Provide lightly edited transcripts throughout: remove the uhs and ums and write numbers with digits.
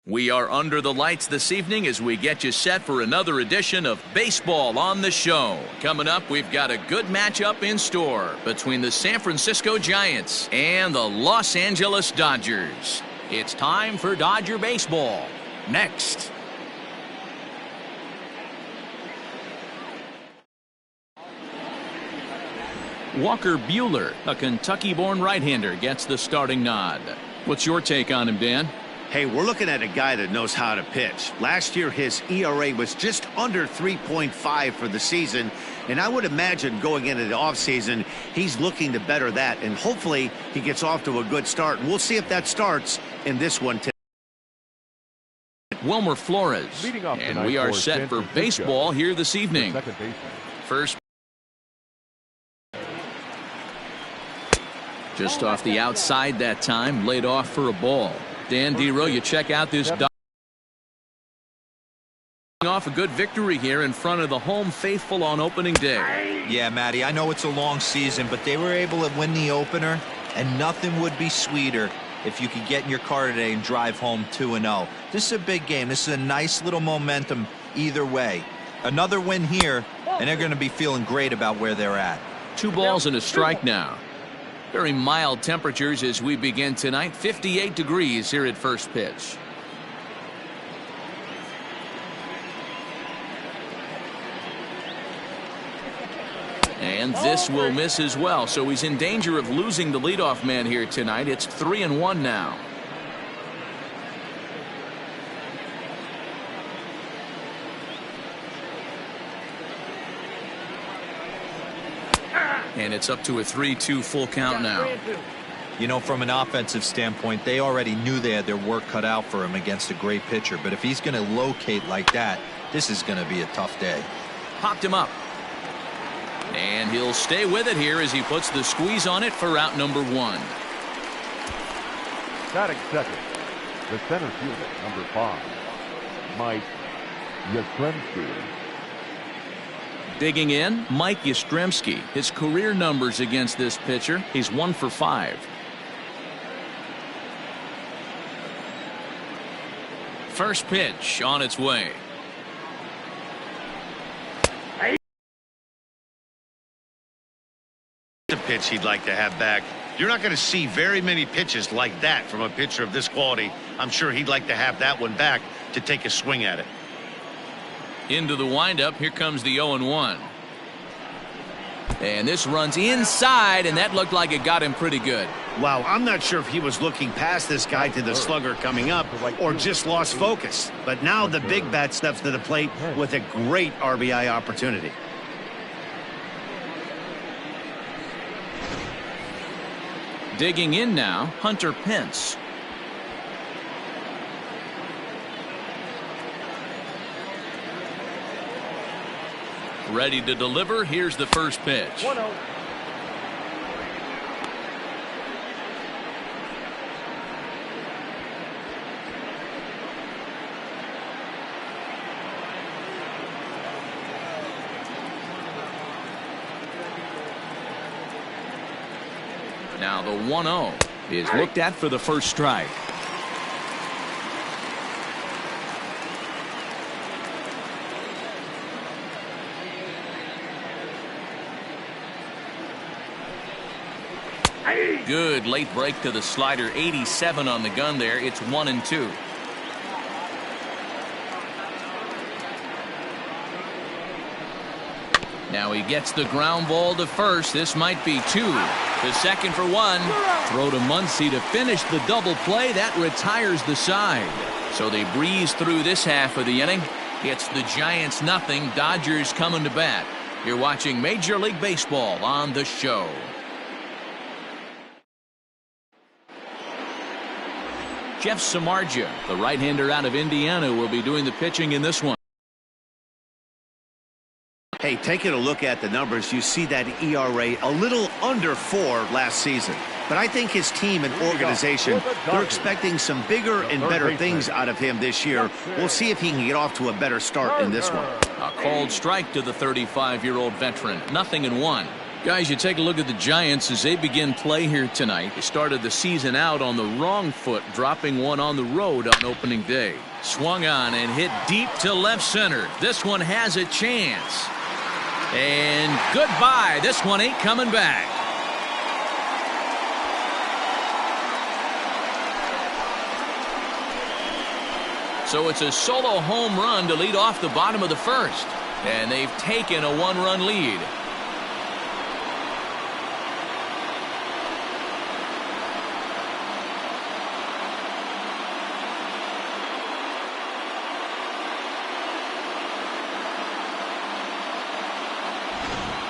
We are under the lights this evening as we get you set for another edition of Baseball on the Show. Coming up, we've got a good matchup in store between the San Francisco Giants and the Los Angeles Dodgers. It's time for Dodger Baseball. Next. Walker Buehler, a Kentucky-born right-hander, gets the starting nod. What's your take on him, Dan? Hey, we're looking at a guy that knows how to pitch. Last year, his ERA was just under 3.5 for the season, and I would imagine going into the offseason, he's looking to better that, and hopefully he gets off to a good start. And we'll see if that starts in this one today. Wilmer Flores, and we are set for baseball here this evening. First, just off the outside that time, laid off for a ball. Dan Dero, you check out this off a good victory here in front of the home faithful on opening day. Yeah, Matty, I know it's a long season, but they were able to win the opener, and nothing would be sweeter if you could get in your car today and drive home 2-0. This is a big game. This is a nice little momentum either way. Another win here, and they're going to be feeling great about where they're at. 2 balls and a strike now. Very mild temperatures as we begin tonight. 58 degrees here at first pitch. And this will miss as well, so he's in danger of losing the leadoff man here tonight. It's 3-1 now. And it's up to a 3-2 full count now. You know, from an offensive standpoint, they already knew they had their work cut out for him against a great pitcher. But if he's going to locate like that, this is going to be a tough day. Popped him up. And he'll stay with it here as he puts the squeeze on it for out number 1. Batting second, the center fielder, number 5, Mike Yastrzemski. Digging in, Mike Yastrzemski. His career numbers against this pitcher, he's 1 for 5. First pitch on its way. The pitch he'd like to have back. You're not going to see very many pitches like that from a pitcher of this quality. I'm sure he'd like to have that one back to take a swing at it. Into the windup. Here comes the 0-1. And this runs inside, and that looked like it got him pretty good. Wow, I'm not sure if he was looking past this guy to the slugger coming up or just lost focus. But now the big bat steps to the plate with a great RBI opportunity. Digging in now, Hunter Pence. Ready to deliver. Here's the first pitch. 1-0. Now the 1-0 is looked at for the first strike. Good late break to the slider. 87 on the gun there. It's 1-2. Now he gets the ground ball to first. This might be 2. To second for 1. Throw to Muncy to finish the double play. That retires the side. So they breeze through this half of the inning. It's the Giants nothing. Dodgers coming to bat. You're watching Major League Baseball on the Show. Jeff Samardzija, the right-hander out of Indiana, will be doing the pitching in this one. Hey, taking a look at the numbers, you see that ERA a little under 4 last season. But I think his team and organization, they're expecting some bigger and better things out of him this year. We'll see if he can get off to a better start in this one. A called strike to the 35-year-old veteran. 0-1. Guys, you take a look at the Giants as they begin play here tonight. They started the season out on the wrong foot, dropping one on the road on opening day. Swung on and hit deep to left center. This one has a chance. And goodbye. This one ain't coming back. So it's a solo home run to lead off the bottom of the first. And they've taken a one-run lead.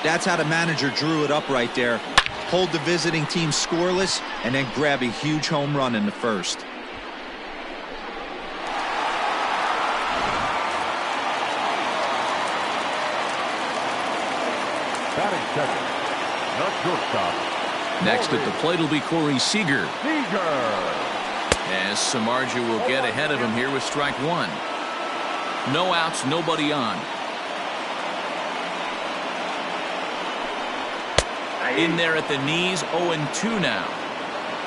That's how the manager drew it up right there. Hold the visiting team scoreless and then grab a huge home run in the first. Batting second, the shortstop. Next at the plate will be Corey Seager. Seager. As Samardzija will get ahead of him here with strike one. No outs, nobody on. In there at the knees, 0-2 now.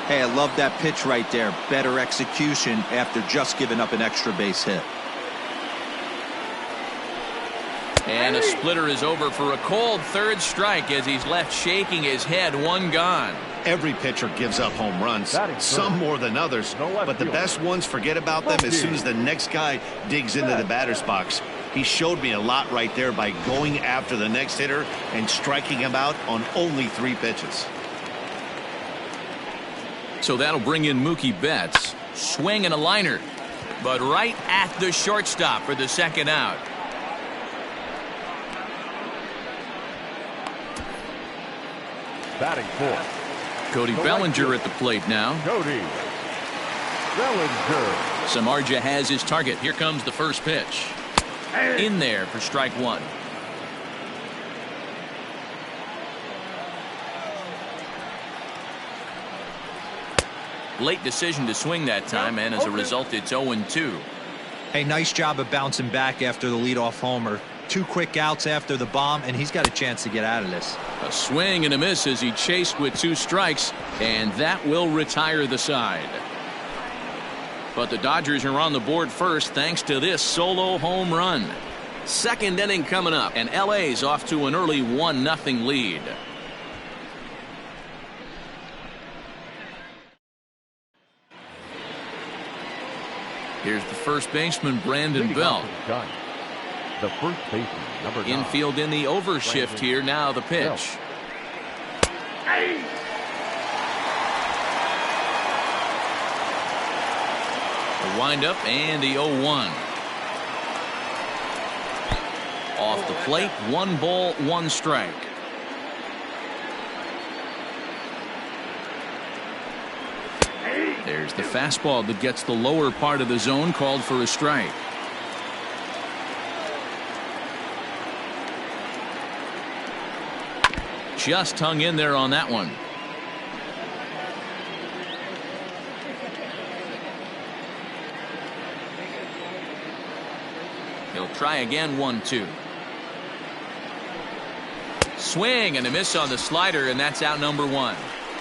Hey, I love that pitch right there. Better execution after just giving up an extra base hit. And a splitter is over for a cold third strike as he's left shaking his head. One gone. Every pitcher gives up home runs, some more than others, but the best ones forget about them as soon as the next guy digs into the batter's box. He showed me a lot right there by going after the next hitter and striking him out on only 3 pitches. So that'll bring in Mookie Betts. Swing and a liner, but right at the shortstop for the second out. Batting fourth. Cody Bellinger at the plate now. Cody Bellinger. Samardzija has his target. Here comes the first pitch. In there for strike one. Late decision to swing that time, and as a result, it's 0-2. Hey, nice job of bouncing back after the leadoff homer. 2 quick outs after the bomb, and he's got a chance to get out of this. A swing and a miss as he chased with 2 strikes, and that will retire the side. But the Dodgers are on the board first thanks to this solo home run. Second inning coming up, and LA's off to an early 1-0 lead. Here's the first baseman, Brandon Belt. The first baseman, number 9. Infield in the overshift here. Now the pitch. The windup and the 0-1. Off the plate, 1 ball, 1 strike. There's the fastball that gets the lower part of the zone, called for a strike. Just hung in there on that one. He'll try again. 1-2. Swing and a miss on the slider, and that's out number 1.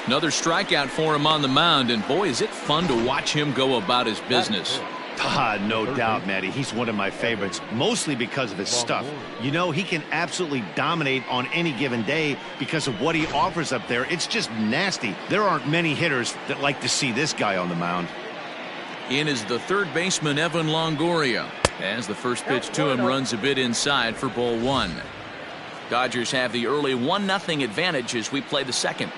Another strikeout for him on the mound, and boy, is it fun to watch him go about his business. No doubt, Matty. He's one of my favorites, mostly because of his stuff. You know, he can absolutely dominate on any given day because of what he offers up there. It's just nasty. There aren't many hitters that like to see this guy on the mound. In is the third baseman, Evan Longoria, as the first pitch to him runs a bit inside for ball 1. Dodgers have the early 1-0 advantage as we play the second.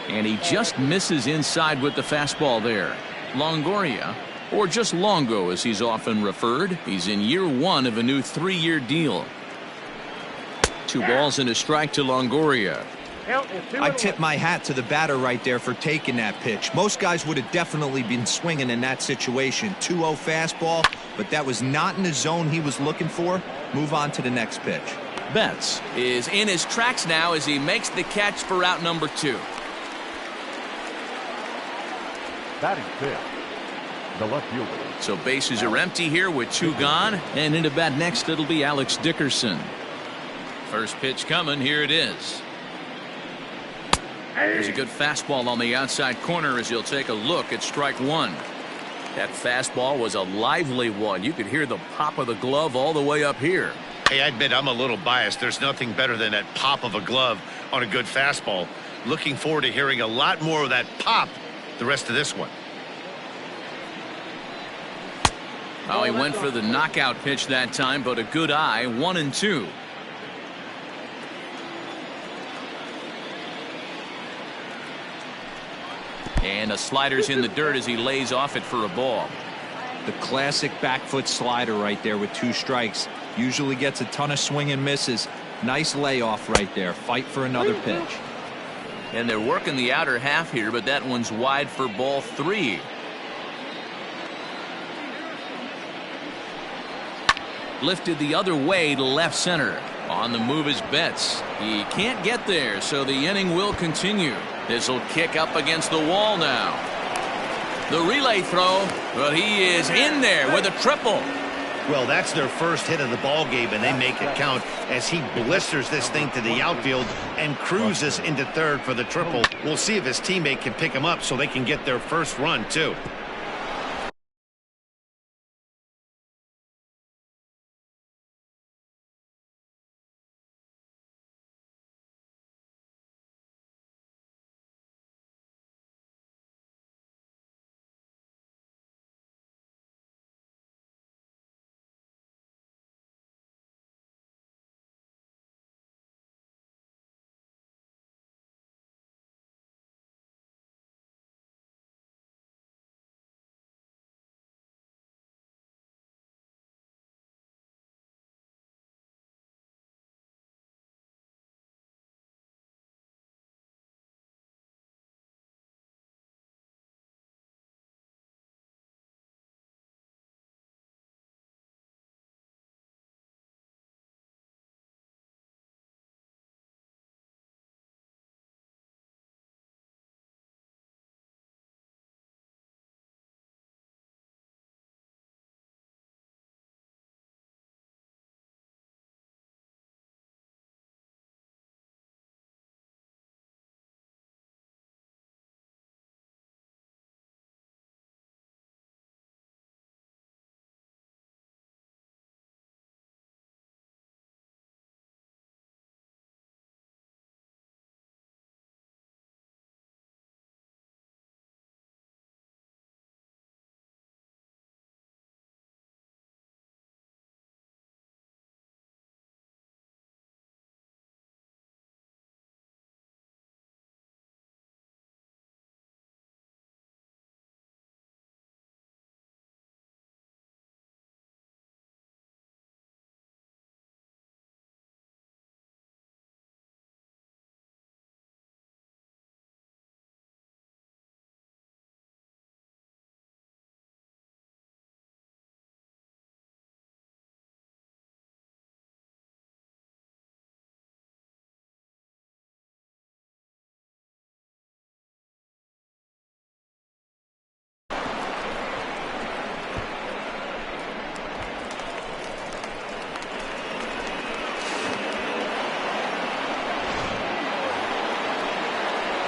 And he just misses inside with the fastball there. Longoria, or just Longo as he's often referred, he's in year 1 of a new 3-year deal. 2 balls and a strike to Longoria. I tip my hat to the batter right there for taking that pitch. Most guys would have definitely been swinging in that situation. 2-0 fastball, but that was not in the zone he was looking for. Move on to the next pitch. Betts is in his tracks now as he makes the catch for out number 2. Batting fifth, the left fielder. So bases are empty here with 2 gone, and into bat next it'll be Alex Dickerson. First pitch coming. Here it is. There's a good fastball on the outside corner as you'll take a look at strike one. That fastball was a lively one. You could hear the pop of the glove all the way up here. Hey, I admit I'm a little biased. There's nothing better than that pop of a glove on a good fastball. Looking forward to hearing a lot more of that pop the rest of this one. Oh, he went for the knockout pitch that time, but a good eye. 1-2. And the slider's in the dirt as he lays off it for a ball. The classic back foot slider right there with 2 strikes. Usually gets a ton of swing and misses. Nice layoff right there. Fight for another pitch. And they're working the outer half here, but that one's wide for ball 3. Lifted the other way to left center. On the move is Betts. He can't get there, so the inning will continue. This will kick up against the wall now. The relay throw, but he is in there with a triple. Well, that's their first hit of the ball game, and they make it count as he blisters this thing to the outfield and cruises into third for the triple. We'll see if his teammate can pick him up so they can get their first run, too.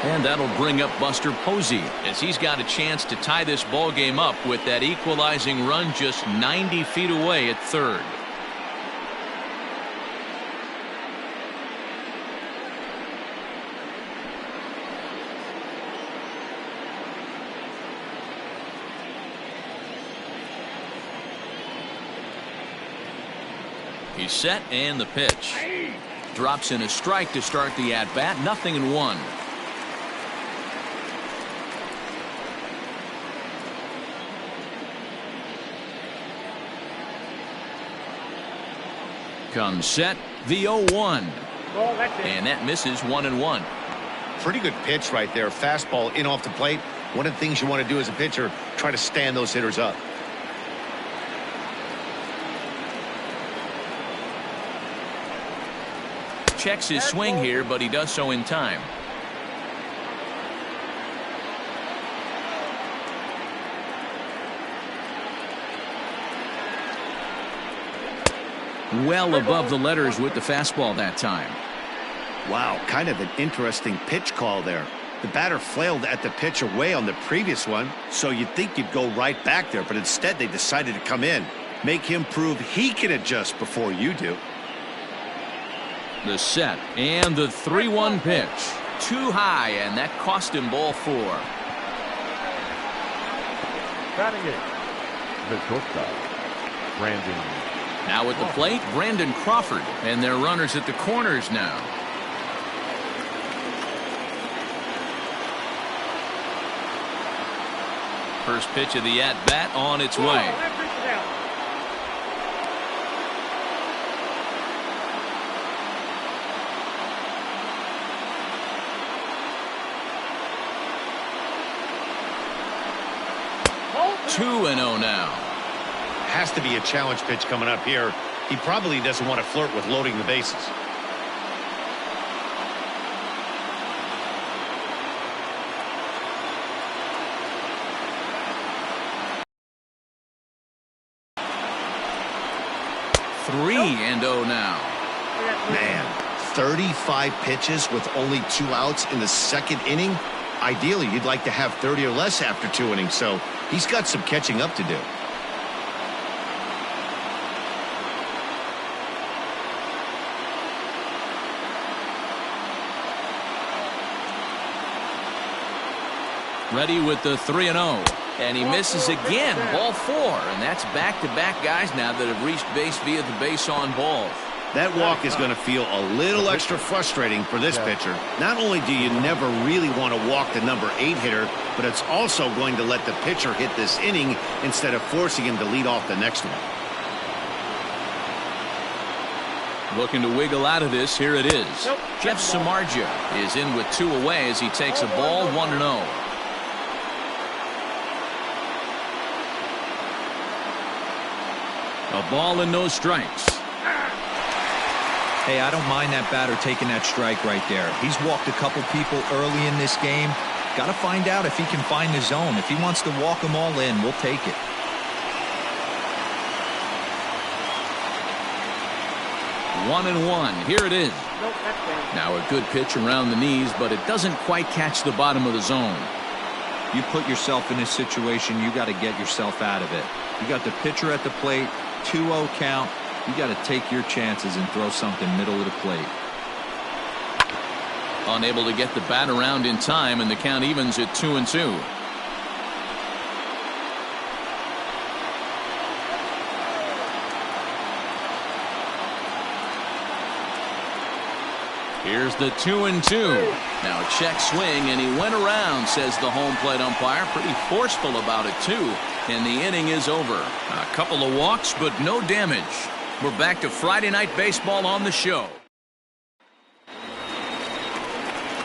And that'll bring up Buster Posey as he's got a chance to tie this ball game up with that equalizing run just 90 feet away at third. He's set and the pitch. Drops in a strike to start the at-bat. 0-1. Comes set, the 0-1. And that misses 1-1. Pretty good pitch right there. Fastball in off the plate. One of the things you want to do as a pitcher, try to stand those hitters up. Checks his swing here, but he does so in time. Well above the letters with the fastball that time. Wow, kind of an interesting pitch call there. The batter flailed at the pitch away on the previous one, so you'd think you'd go right back there, but instead they decided to come in. Make him prove he can adjust before you do. The set and the 3-1 pitch. Too high, and that cost him ball 4. Batting eighth, the shortstop, Brandon. Now at the plate, Brandon Crawford, and their runners at the corners now. First pitch of the at-bat on its way. Two and 0 now. Has to be a challenge pitch coming up here. He probably doesn't want to flirt with loading the bases. Three and 0 now. Man, 35 pitches with only 2 outs in the second inning. Ideally, you'd like to have 30 or less after 2 innings, so he's got some catching up to do. Ready with the 3-0. And he misses again. Ball 4. And that's back-to-back guys now that have reached base via the base on balls. That walk is going to feel a little extra frustrating for this pitcher. Not only do you never really want to walk the number 8 hitter, but it's also going to let the pitcher hit this inning instead of forcing him to lead off the next one. Looking to wiggle out of this. Here it is. Jeff Samardzija is in with 2 away as he takes a ball 1-0. A ball and no strikes. Hey, I don't mind that batter taking that strike right there. He's walked a couple people early in this game. Got to find out if he can find the zone. If he wants to walk them all in, we'll take it. One and 1. Here it is. Now a good pitch around the knees, but it doesn't quite catch the bottom of the zone. You put yourself in this situation, you got to get yourself out of it. You got the pitcher at the plate, 2-0 count. You got to take your chances and throw something middle of the plate. Unable to get the bat around in time, and the count evens at 2-2. Here's the 2-2. Now a check swing, and he went around, says the home plate umpire. Pretty forceful about it, too. And the inning is over. A couple of walks, but no damage. We're back to Friday Night Baseball on the show.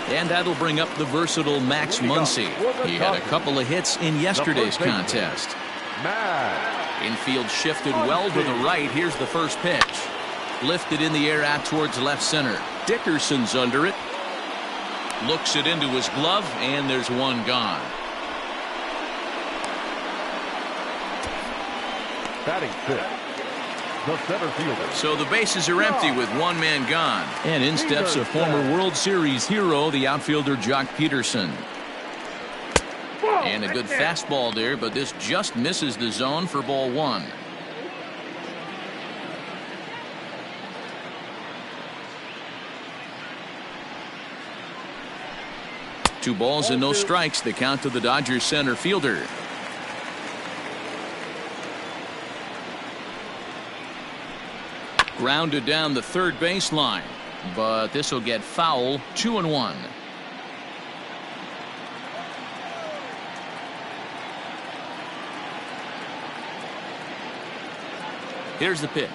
And that'll bring up the versatile Max Muncy. He had a couple of hits in yesterday's contest. Infield shifted well to the right. Here's the first pitch. Lifted in the air out towards left center. Dickerson's under it. Looks it into his glove, and there's one gone. Batting fifth, the center fielder. So the bases are empty with one man gone. And in steps a former World Series hero, the outfielder Jock Peterson. And a good fastball there, but this just misses the zone for ball 1. Two balls and no strikes. The count to the Dodgers center fielder. Grounded down the third baseline, but this will get foul. 2-1. Here's the pitch.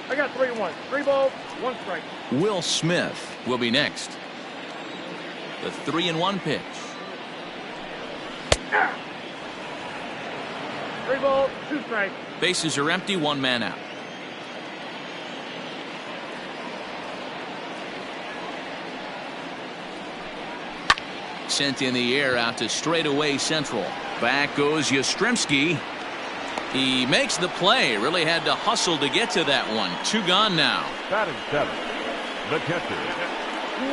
I got 3-1. 3 balls, 1 strike. Will Smith will be next. The 3-1 pitch. 3 balls, 2 strikes. Bases are empty, one man out. Sent in the air out to straightaway central. Back goes Yastrzemski. He makes the play. Really had to hustle to get to that one. 2 gone now. Batting 7th, the catcher,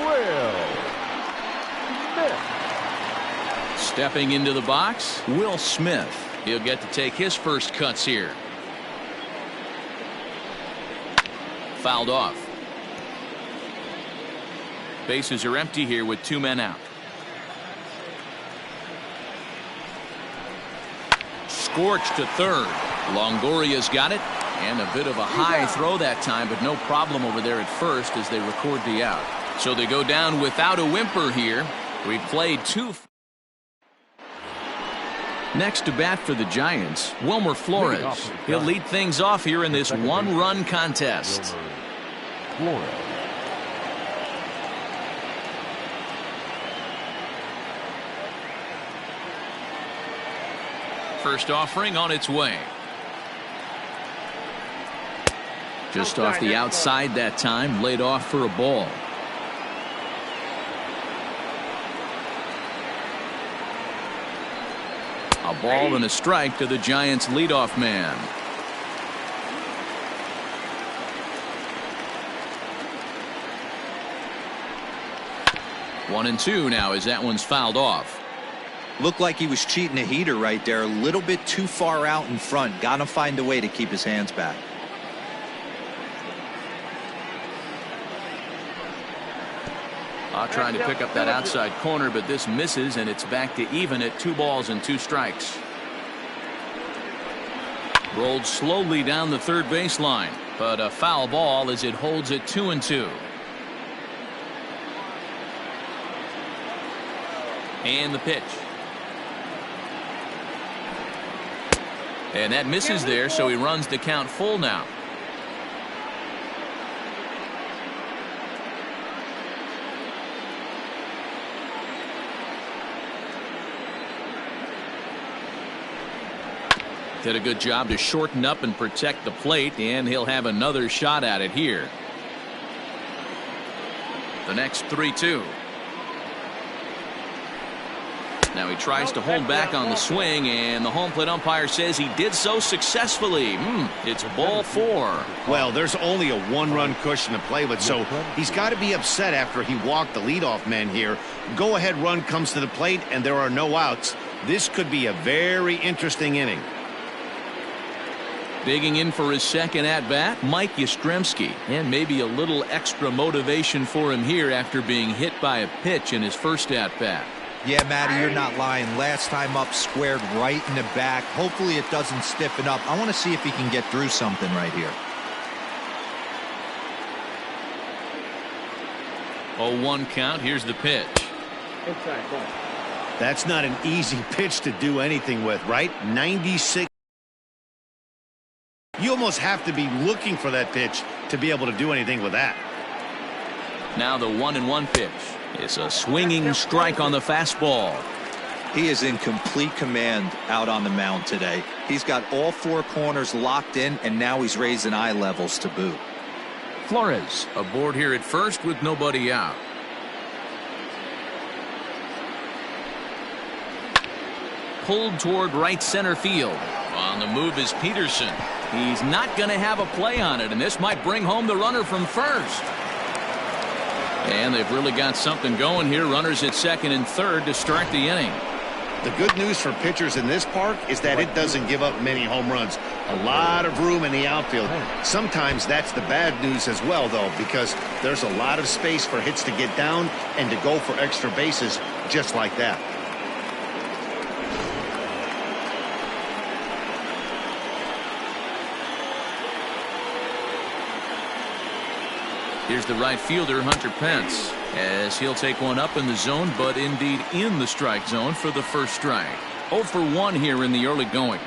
Will Smith. Stepping into the box, Will Smith. He'll get to take his first cuts here. Fouled off. Bases are empty here with 2 men out. Scorched to third. Longoria's got it, and a bit of a high throw that time, but no problem over there at first as they record the out. So they go down without a whimper here. We've played 2. Next to bat for the Giants, Wilmer Flores. He'll lead things off here in this 1-run contest. Flores. First offering on its way. Just off the outside that time, laid off for a ball. A ball and a strike to the Giants' leadoff man. One and two now as that one's fouled off. Looked like he was cheating a heater right there. A little bit too far out in front. Got to find a way to keep his hands back. Trying to pick up that outside corner, but this misses, and it's back to even at 2 balls and 2 strikes. Rolled slowly down the third baseline, but a foul ball as it holds it 2-2. And the pitch. And that misses there, so he runs the count full now. Did a good job to shorten up and protect the plate, and he'll have another shot at it here. The next 3-2. Now he tries to hold back on the swing, and the home plate umpire says he did so successfully. It's ball 4. Well, there's only a 1-run cushion to play with, so he's got to be upset after he walked the leadoff man here. Go-ahead run comes to the plate, and there are no outs. This could be a very interesting inning. Digging in for his second at-bat, Mike Yastrzemski. And maybe a little extra motivation for him here after being hit by a pitch in his first at-bat. Yeah, Matty, you're not lying. Last time up, squared right in the back. Hopefully it doesn't stiffen up. I want to see if he can get through something right here. 0-1 count. Here's the pitch. Inside ball. That's not an easy pitch to do anything with, right? 96. You almost have to be looking for that pitch to be able to do anything with that. Now the 1-1 pitch. It's a swinging strike on the fastball. He is in complete command out on the mound today. He's got all 4 corners locked in, and now he's raising eye levels to boot. Flores aboard here at first with nobody out. Pulled toward right center field. On the move is Peterson. He's not going to have a play on it, and this might bring home the runner from first. And they've really got something going here. Runners at second and third to start the inning. The good news for pitchers in this park is that it doesn't give up many home runs. A lot of room in the outfield. Sometimes that's the bad news as well, though, because there's a lot of space for hits to get down and to go for extra bases just like that. Here's the right fielder, Hunter Pence, as he'll take one up in the zone, but indeed in the strike zone for the first strike. 0 for 1 here in the early going.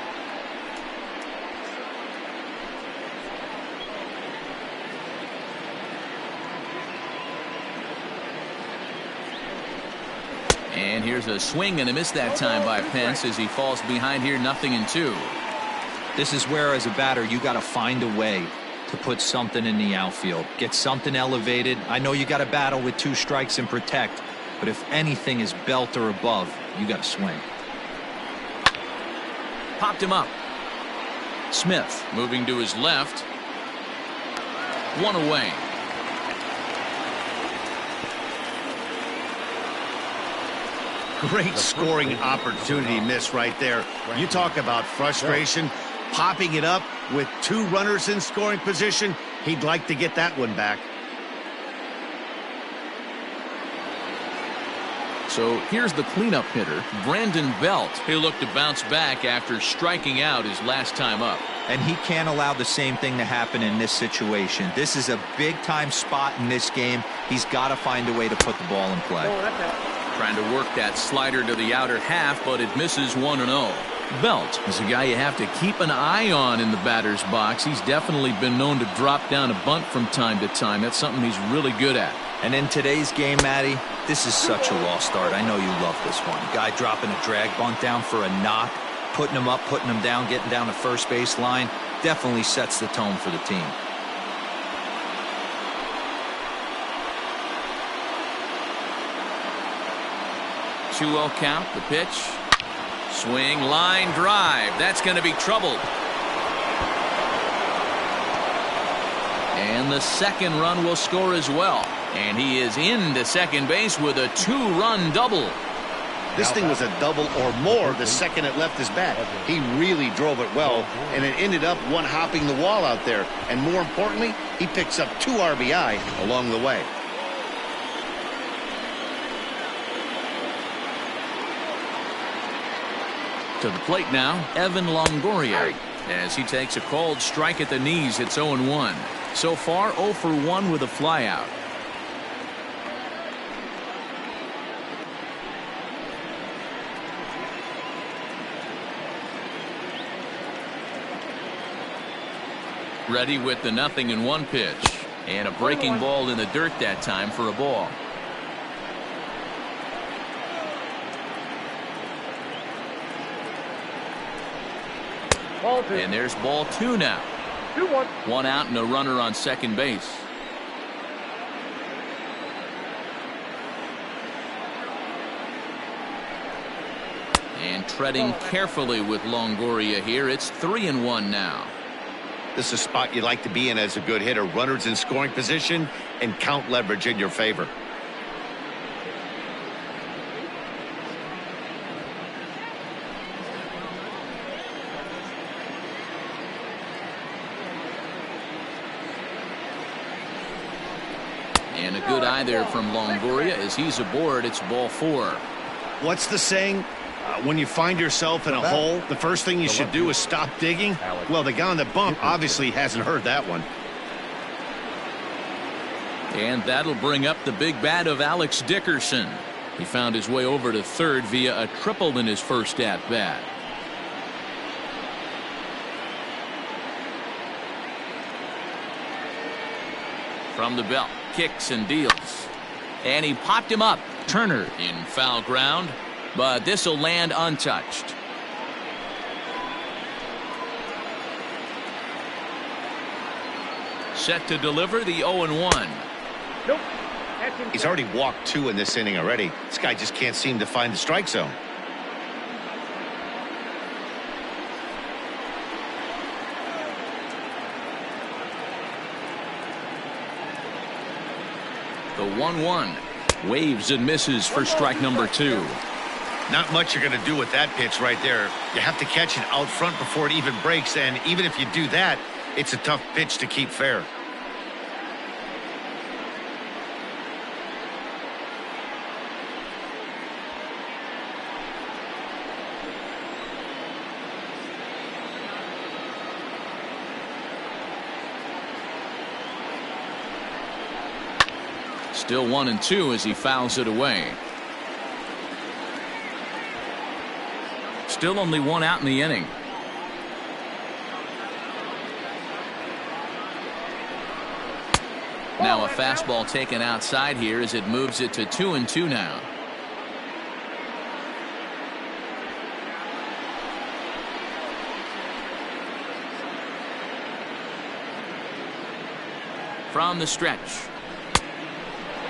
And here's a swing and a miss that time by Pence as he falls behind here, 0-2. This is where, as a batter, you got to find a way to put something in the outfield. Get something elevated. I know you got to battle with 2 strikes and protect, but if anything is belt or above, you got to swing. Popped him up. Smith moving to his left. One away. Great scoring opportunity miss right there. You talk about frustration, popping it up with 2 runners in scoring position. He'd like to get that one back. So here's the cleanup hitter, Brandon Belt. He'll look to bounce back after striking out his last time up. And he can't allow the same thing to happen in this situation. This is a big-time spot in this game. He's got to find a way to put the ball in play. Trying to work that slider to the outer half, but it misses 1-0. Belt is a guy you have to keep an eye on in the batter's box. He's definitely been known to drop down a bunt from time to time. That's something he's really good at. And in today's game, Matty, this is such a lost start. I know you love this one. Guy dropping a drag bunt down for a knock, putting him up, putting him down, getting down the first base line. Definitely sets the tone for the team. 2-0 count, the pitch. Swing, line drive. That's going to be trouble. And the second run will score as well. And he is into second base with a 2-run double. This thing was a double or more the second it left his bat. He really drove it well, and it ended up one-hopping the wall out there. And more importantly, he picks up 2 RBI along the way. To the plate now, Evan Longoria. As he takes a cold strike at the knees, it's 0-1. So far, 0 for 1 with a flyout. Ready with the 0-1 pitch. And a breaking ball in the dirt that time for a ball. And there's ball 2 now. 2-1. 1 out and a runner on second base. And treading carefully with Longoria here. It's 3-1 now. This is a spot you'd like to be in as a good hitter. Runners in scoring position and count leverage in your favor. And a good eye there from Longoria as he's aboard. It's ball 4. What's the saying? When you find yourself in a hole, the first thing you should do is stop digging. Well, the guy on the bump obviously hasn't heard that one. And that'll bring up the big bat of Alex Dickerson. He found his way over to third via a triple in his first at bat. From the belt, kicks and deals. And he popped him up. Turner in foul ground, but this will land untouched. Set to deliver the 0-1. Nope. He's already walked 2 in this inning already. This guy just can't seem to find the strike zone. The 1-1 waves and misses for strike number 2. Not much you're going to do with that pitch right there. You have to catch it out front before it even breaks, and even if you do that, it's a tough pitch to keep fair. Still 1-2 as he fouls it away. Still only 1 out in the inning. Now a fastball taken outside here as it moves it to 2-2 now. From the stretch.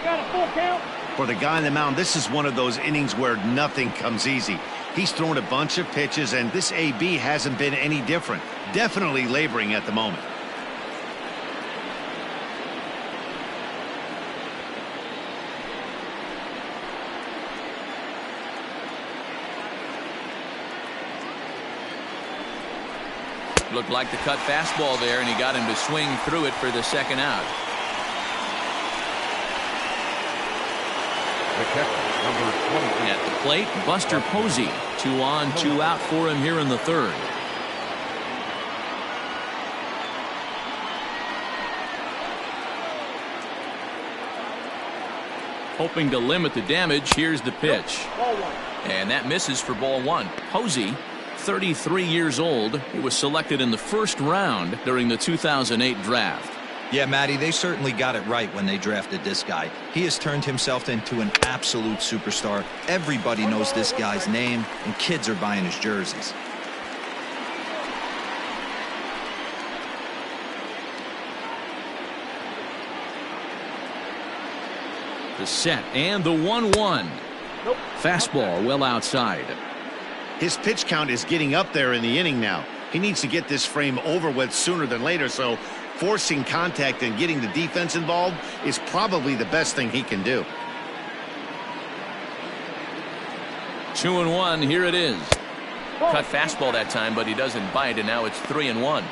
Got a full count. For the guy on the mound, this is one of those innings where nothing comes easy. He's thrown a bunch of pitches, and this AB hasn't been any different. Definitely laboring at the moment. Looked like the cut fastball there, and he got him to swing through it for the second out. The catcher, number 20. At the plate, Buster Posey. 2 on, 2 out for him here in the third. Hoping to limit the damage, here's the pitch. And that misses for ball 1. Posey, 33 years old. He was selected in the first round during the 2008 draft. Yeah, Matty, they certainly got it right when they drafted this guy. He has turned himself into an absolute superstar. Everybody knows this guy's name, and kids are buying his jerseys. The set and the 1-1. Fastball well outside. His pitch count is getting up there in the inning now. He needs to get this frame over with sooner than later, so forcing contact and getting the defense involved is probably the best thing he can do. 2-1, here it is. Cut fastball that time, but he doesn't bite, and now it's 3-1.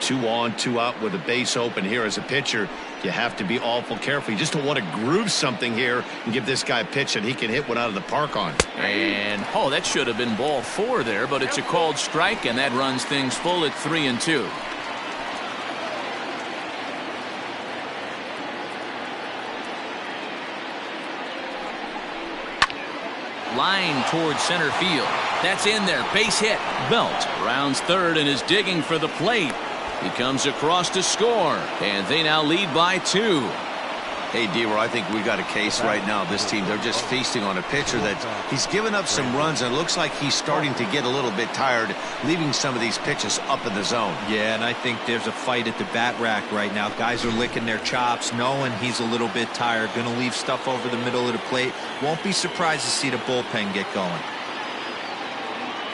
2 on, 2 out with a base open here as a pitcher. You have to be awful careful. You just don't want to groove something here and give this guy a pitch that he can hit one out of the park on. And, oh, that should have been ball 4 there, but it's a called strike, and that runs things full at 3-2. Line towards center field. That's in there. Base hit. Belt rounds third and is digging for the plate. He comes across to score, and they now lead by 2. Hey, D-Roy, I think we got a case right now. This team, they're just feasting on a pitcher that he's given up some runs, and it looks like he's starting to get a little bit tired, leaving some of these pitches up in the zone. Yeah, and I think there's a fight at the bat rack right now. Guys are licking their chops, knowing he's a little bit tired, going to leave stuff over the middle of the plate. Won't be surprised to see the bullpen get going.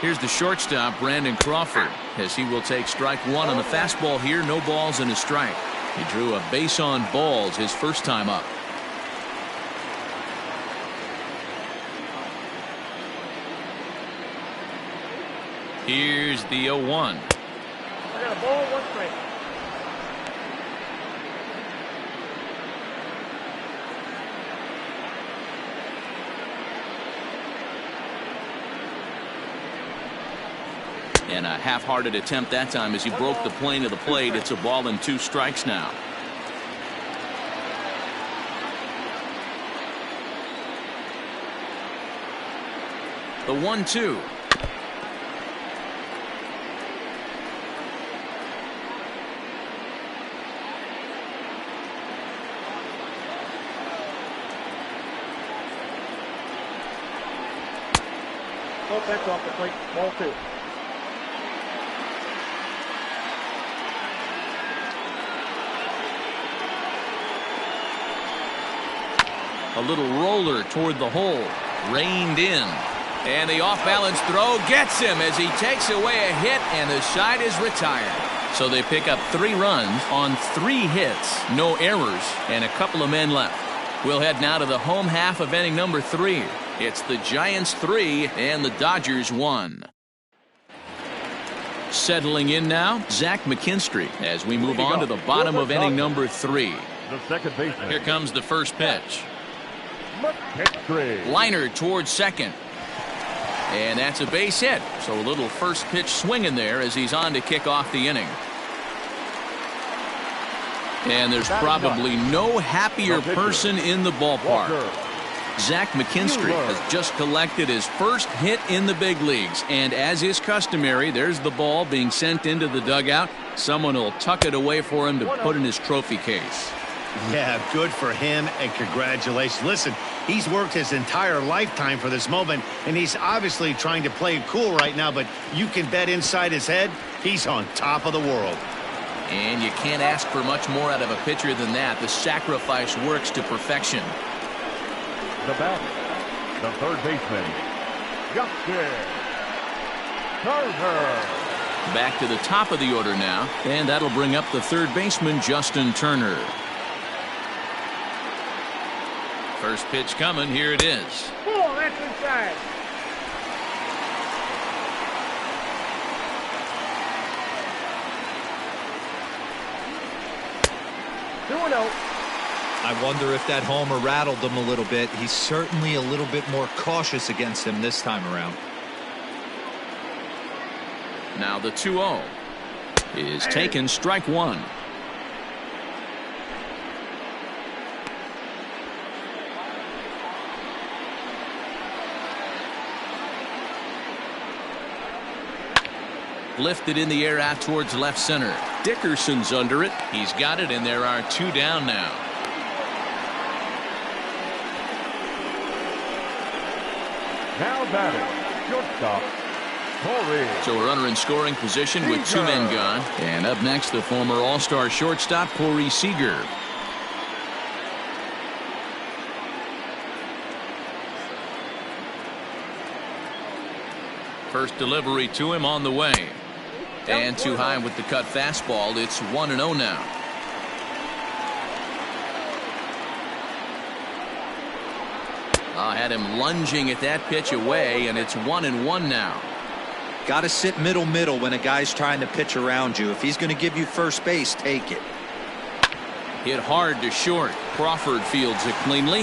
Here's the shortstop, Brandon Crawford, as he will take strike 1 on the fastball here. No balls and a strike. He drew a base on balls his first time up. Here's the 0-1. I got a ball, 1 strike. And a half-hearted attempt that time as he broke the plane of the plate. It's a ball and 2 strikes now. The 1-2. Bullpen's off the plate, ball 2. A little roller toward the hole. Reined in. And the off-balance throw gets him as he takes away a hit, and the side is retired. So they pick up 3 runs on 3 hits. No errors, and a couple of men left. We'll head now to the home half of inning number 3. It's the Giants 3 and the Dodgers 1. Settling in now, Zach McKinstry as we move on to the bottom of inning number 3. The second baseman. Here comes the first pitch. McKinstry. Liner towards second. And that's a base hit. So a little first pitch swing in there as he's on to kick off the inning. And there's probably no happier person in the ballpark. Zach McKinstry has just collected his first hit in the big leagues. And as is customary, there's the ball being sent into the dugout. Someone will tuck it away for him to put in his trophy case. Yeah, good for him, and congratulations. Listen, he's worked his entire lifetime for this moment, and he's obviously trying to play it cool right now, but you can bet inside his head, he's on top of the world. And you can't ask for much more out of a pitcher than that. The sacrifice works to perfection. The batter, the third baseman, Justin Turner. Back to the top of the order now, and that'll bring up the third baseman, Justin Turner. First pitch coming. Here it is. Ball, that's inside. Two and out. I wonder if that homer rattled him a little bit. He's certainly a little bit more cautious against him this time around. Now the 2-0 is taken, strike one. Lifted in the air out towards left center. Dickerson's under it. He's got it, and there are two down now. Now batting, shortstop, Corey. So a runner in scoring position with two men gone. And up next, the former All-Star shortstop, Corey Seager. First delivery to him on the way. And too high with the cut fastball. It's 1-0 now. Had him lunging at that pitch away, and it's 1-1 now. Got to sit middle when a guy's trying to pitch around you. If he's going to give you first base, take it. Hit hard to short. Crawford fields it cleanly.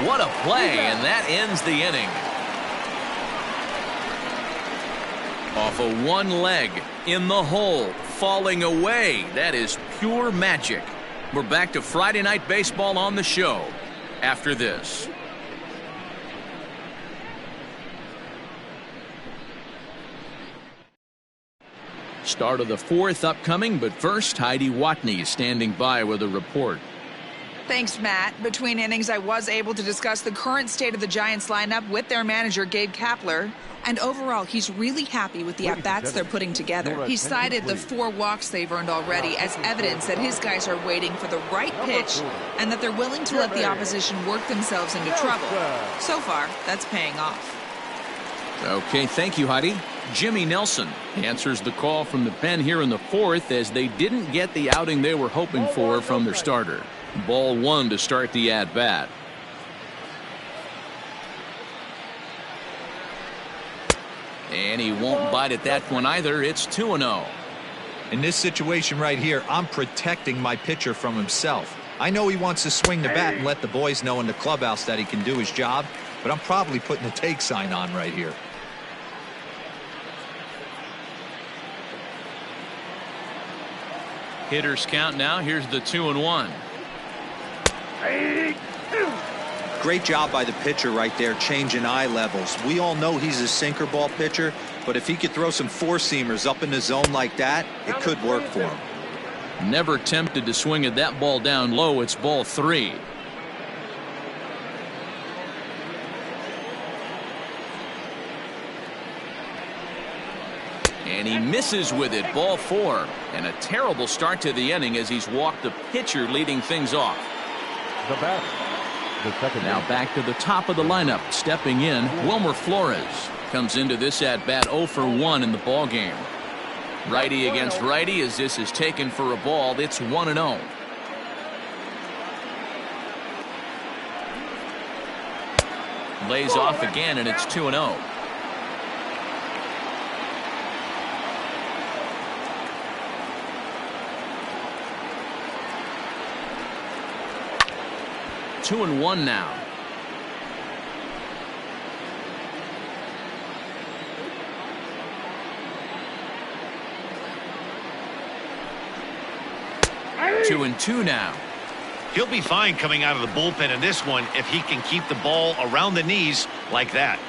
What a play, and that ends the inning. Off of one leg, in the hole, falling away. That is pure magic. We're back to Friday Night Baseball on the show after this. Start of the fourth upcoming, but first, Heidi Watney is standing by with a report. Thanks, Matt. Between innings, I was able to discuss the current state of the Giants lineup with their manager, Gabe Kapler. And overall, he's really happy with the at-bats they're putting together. He cited the 4 walks they've earned already as evidence that his guys are waiting for the right pitch and that they're willing to let the opposition work themselves into trouble. So far, that's paying off. Okay, thank you, Heidi. Jimmy Nelson answers the call from the pen here in the fourth as they didn't get the outing they were hoping for from their starter. Ball 1 to start the at-bat. And he won't bite at that one either. It's 2-0. In this situation right here, I'm protecting my pitcher from himself. I know he wants to swing the bat and let the boys know in the clubhouse that he can do his job, but I'm probably putting a take sign on right here. Hitters count now. Here's the 2-1. Great job by the pitcher right there, changing eye levels. We all know he's a sinker ball pitcher, but if he could throw some four-seamers up in the zone like that, it could work for him. Never tempted to swing at that ball down low. It's ball 3. And he misses with it. Ball 4. And a terrible start to the inning as he's walked the pitcher leading things off. The batter, the second now back to the top of the lineup. Stepping in, Wilmer Flores comes into this at bat 0 for 1 in the ball game. Righty against righty as this is taken for a ball. It's 1-0. Lays off again, and it's 2-0. Two and 1 now. Two and 2 now. He'll be fine coming out of the bullpen in this one if he can keep the ball around the knees like that.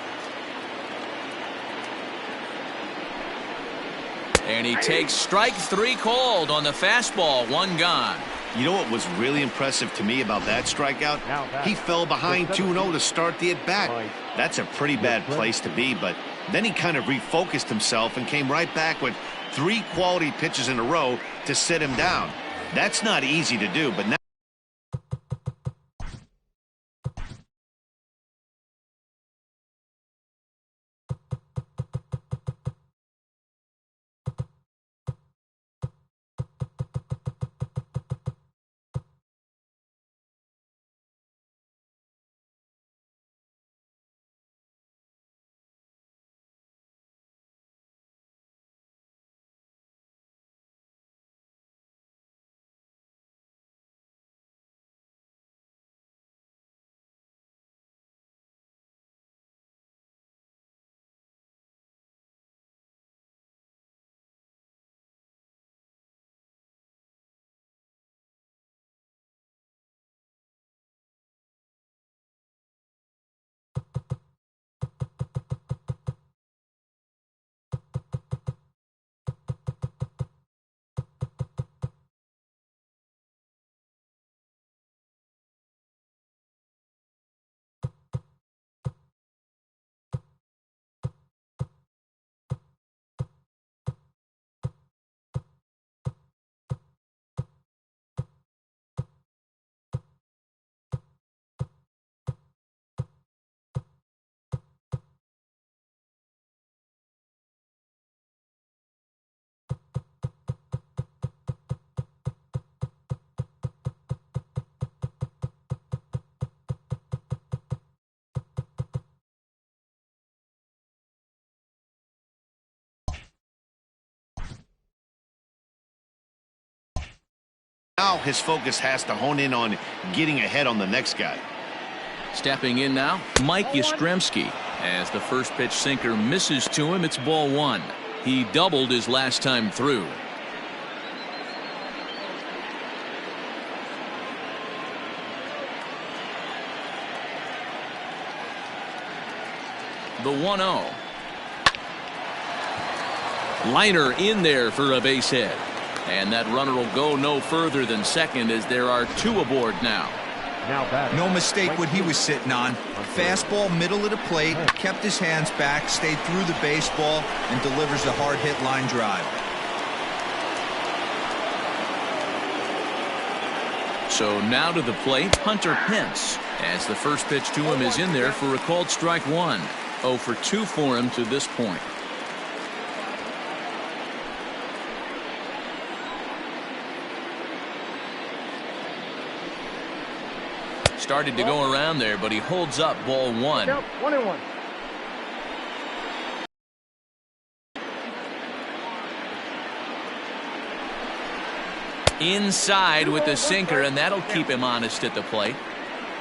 And he takes strike 3 called on the fastball. 1 gone. You know what was really impressive to me about that strikeout? He fell behind 2-0 to start the at-bat. That's a pretty bad place to be, but then he kind of refocused himself and came right back with 3 quality pitches in a row to sit him down. That's not easy to do, but now Now his focus has to hone in on getting ahead on the next guy. Stepping in now, Mike Yastrzemski. As the first pitch sinker misses to him, it's ball one. He doubled his last time through. The 1-0. Liner in there for a base hit. And that runner will go no further than second as there are two aboard now. No mistake what he was sitting on. Fastball middle of the plate, kept his hands back, stayed through the baseball, and delivers a hard hit line drive. So now to the plate, Hunter Pence, as the first pitch to him is in there for a called strike one. 0 for 2 for him to this point. Started to go around there, but he holds up ball one. 1-1. Inside with the sinker, and that'll keep him honest at the plate.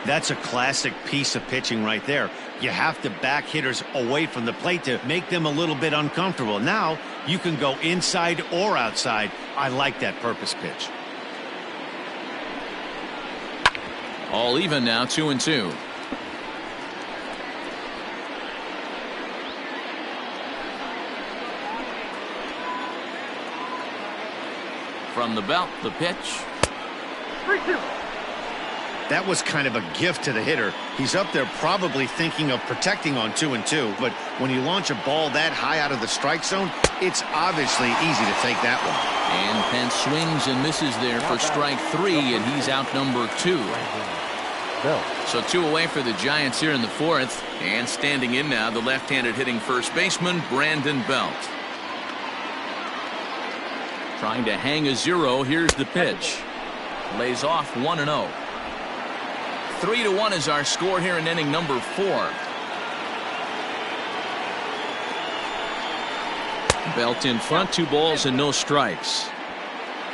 That's a classic piece of pitching right there. You have to back hitters away from the plate to make them a little bit uncomfortable. Now you can go inside or outside. I like that purpose pitch. All even now, 2-2. From the belt, the pitch. 3-2. That was kind of a gift to the hitter. He's up there probably thinking of protecting on 2-2, but when you launch a ball that high out of the strike zone, it's obviously easy to take that one. And Pence swings and misses there for strike three, and he's out number 2. So 2 away for the Giants here in the 4th, and standing in now, the left-handed hitting first baseman, Brandon Belt. Trying to hang a 0. Here's the pitch. Lays off 1-0. 3-1 is our score here in inning number 4. Belt in front, 2 balls and no strikes.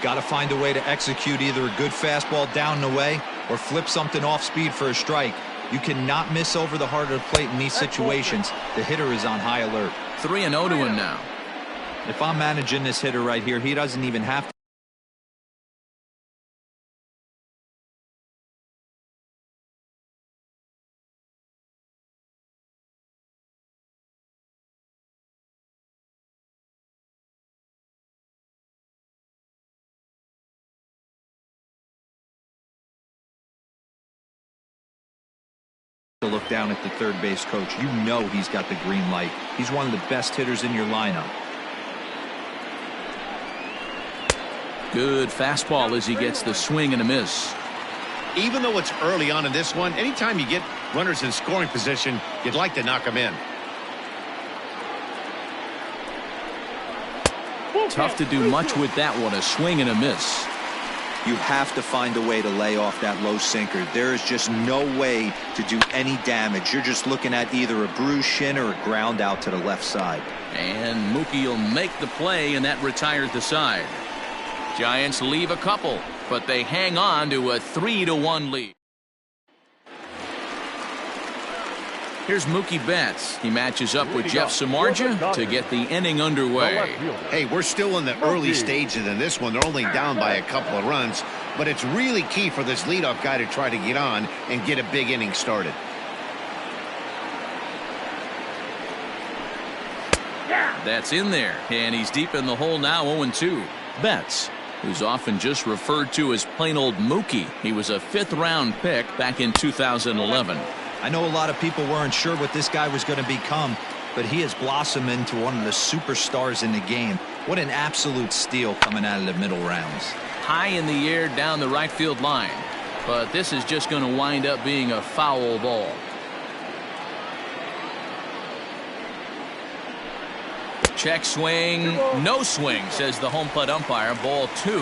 Got to find a way to execute either a good fastball down and away or flip something off speed for a strike. You cannot miss over the heart of the plate in these situations. The hitter is on high alert. 3-0 to him now. If I'm managing this hitter right here, he doesn't even have to. Look down at the third base coach. You know he's got the green light. He's one of the best hitters in your lineup. Good fastball as he gets the swing and a miss. Even though it's early on in this one, anytime you get runners in scoring position, you'd like to knock them in. Tough to do much with that one. A swing and a miss. You have to find a way to lay off that low sinker. There is just no way to do any damage. You're just looking at either a bruised shin or a ground out to the left side. And Mookie will make the play, and that retires the side. Giants leave a couple, but they hang on to a 3-1 lead. Here's Mookie Betts. He matches up with Jeff Samardzija to get the inning underway. Hey, we're still in the early stages in this one. They're only down by a couple of runs, but it's really key for this leadoff guy to try to get on and get a big inning started. That's in there, and he's deep in the hole now, 0-2. Betts, who's often just referred to as plain old Mookie. He was a 5th-round pick back in 2011. I know a lot of people weren't sure what this guy was going to become, but he has blossomed into one of the superstars in the game. What an absolute steal coming out of the middle rounds. High in the air down the right field line, but this is just going to wind up being a foul ball. Check swing, no swing, says the home plate umpire. Ball 2.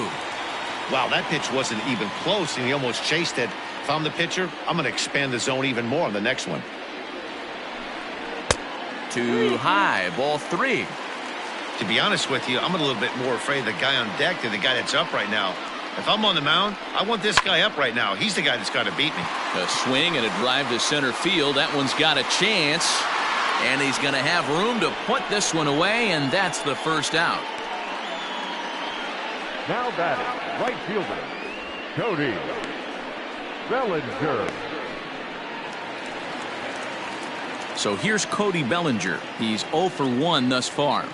Wow, that pitch wasn't even close, and he almost chased it. If I'm the pitcher, I'm going to expand the zone even more on the next one. Too high, ball 3. To be honest with you, I'm a little bit more afraid of the guy on deck than the guy that's up right now. If I'm on the mound, I want this guy up right now. He's the guy that's got to beat me. A swing and a drive to center field. That one's got a chance. And he's going to have room to put this one away, and that's the first out. Now batting, right fielder, Cody Bellinger. So here's Cody Bellinger. He's 0 for 1 thus far.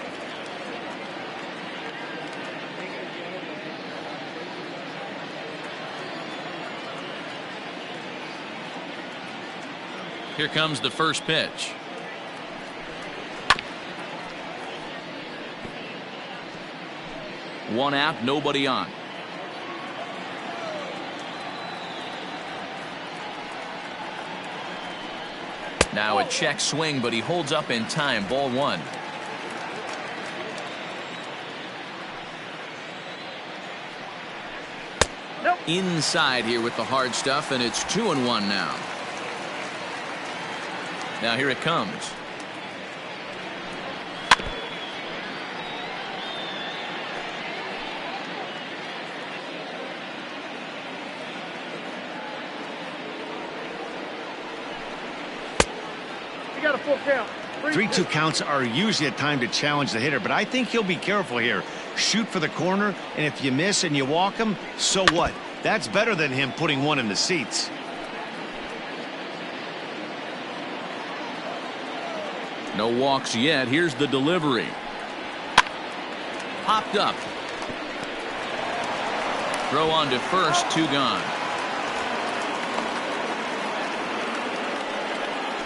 Here comes the first pitch. One out, nobody on. Now a check swing, but he holds up in time. Ball 1. Nope. Inside here with the hard stuff, and it's 2-1 now. Now here it comes. You got a full count. 3-2 counts are usually a time to challenge the hitter, but I think he'll be careful here. Shoot for the corner, and if you miss and you walk him, so what? That's better than him putting one in the seats. No walks yet. Here's the delivery. Popped up. Throw on to first, 2 gone.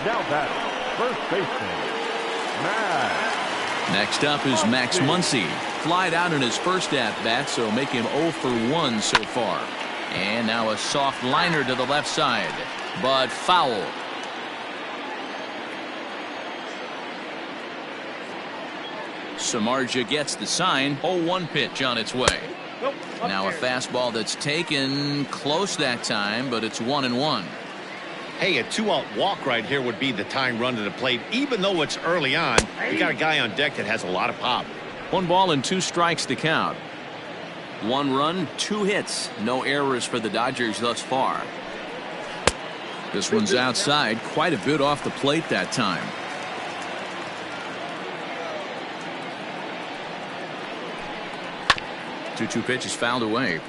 Now batting, first baseman, Max. Next up is Max Muncy. Flied out in his first at-bat, so make him 0 for 1 so far. And now a soft liner to the left side, but foul. Samardzija gets the sign. 0-1 pitch on its way. Nope, Now a fastball that's taken close that time, but it's 1-1. Hey, a 2-out walk right here would be the time run to the plate. Even though it's early on, you got a guy on deck that has a lot of pop. 1 ball and 2 strikes to count. 1 run, 2 hits. No errors for the Dodgers thus far. This one's outside, quite a bit off the plate that time. 2-2 pitch is fouled away.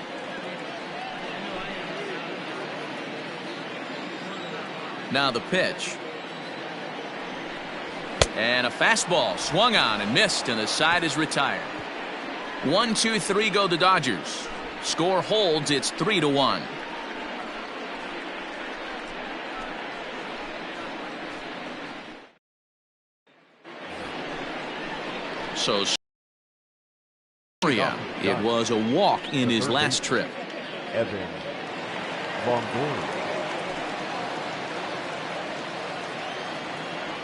Now the pitch. And a fastball swung on and missed, and the side is retired. 1-2-3 go the Dodgers. Score holds. It's 3-1. So it was a walk in his last trip. Evan Longoria.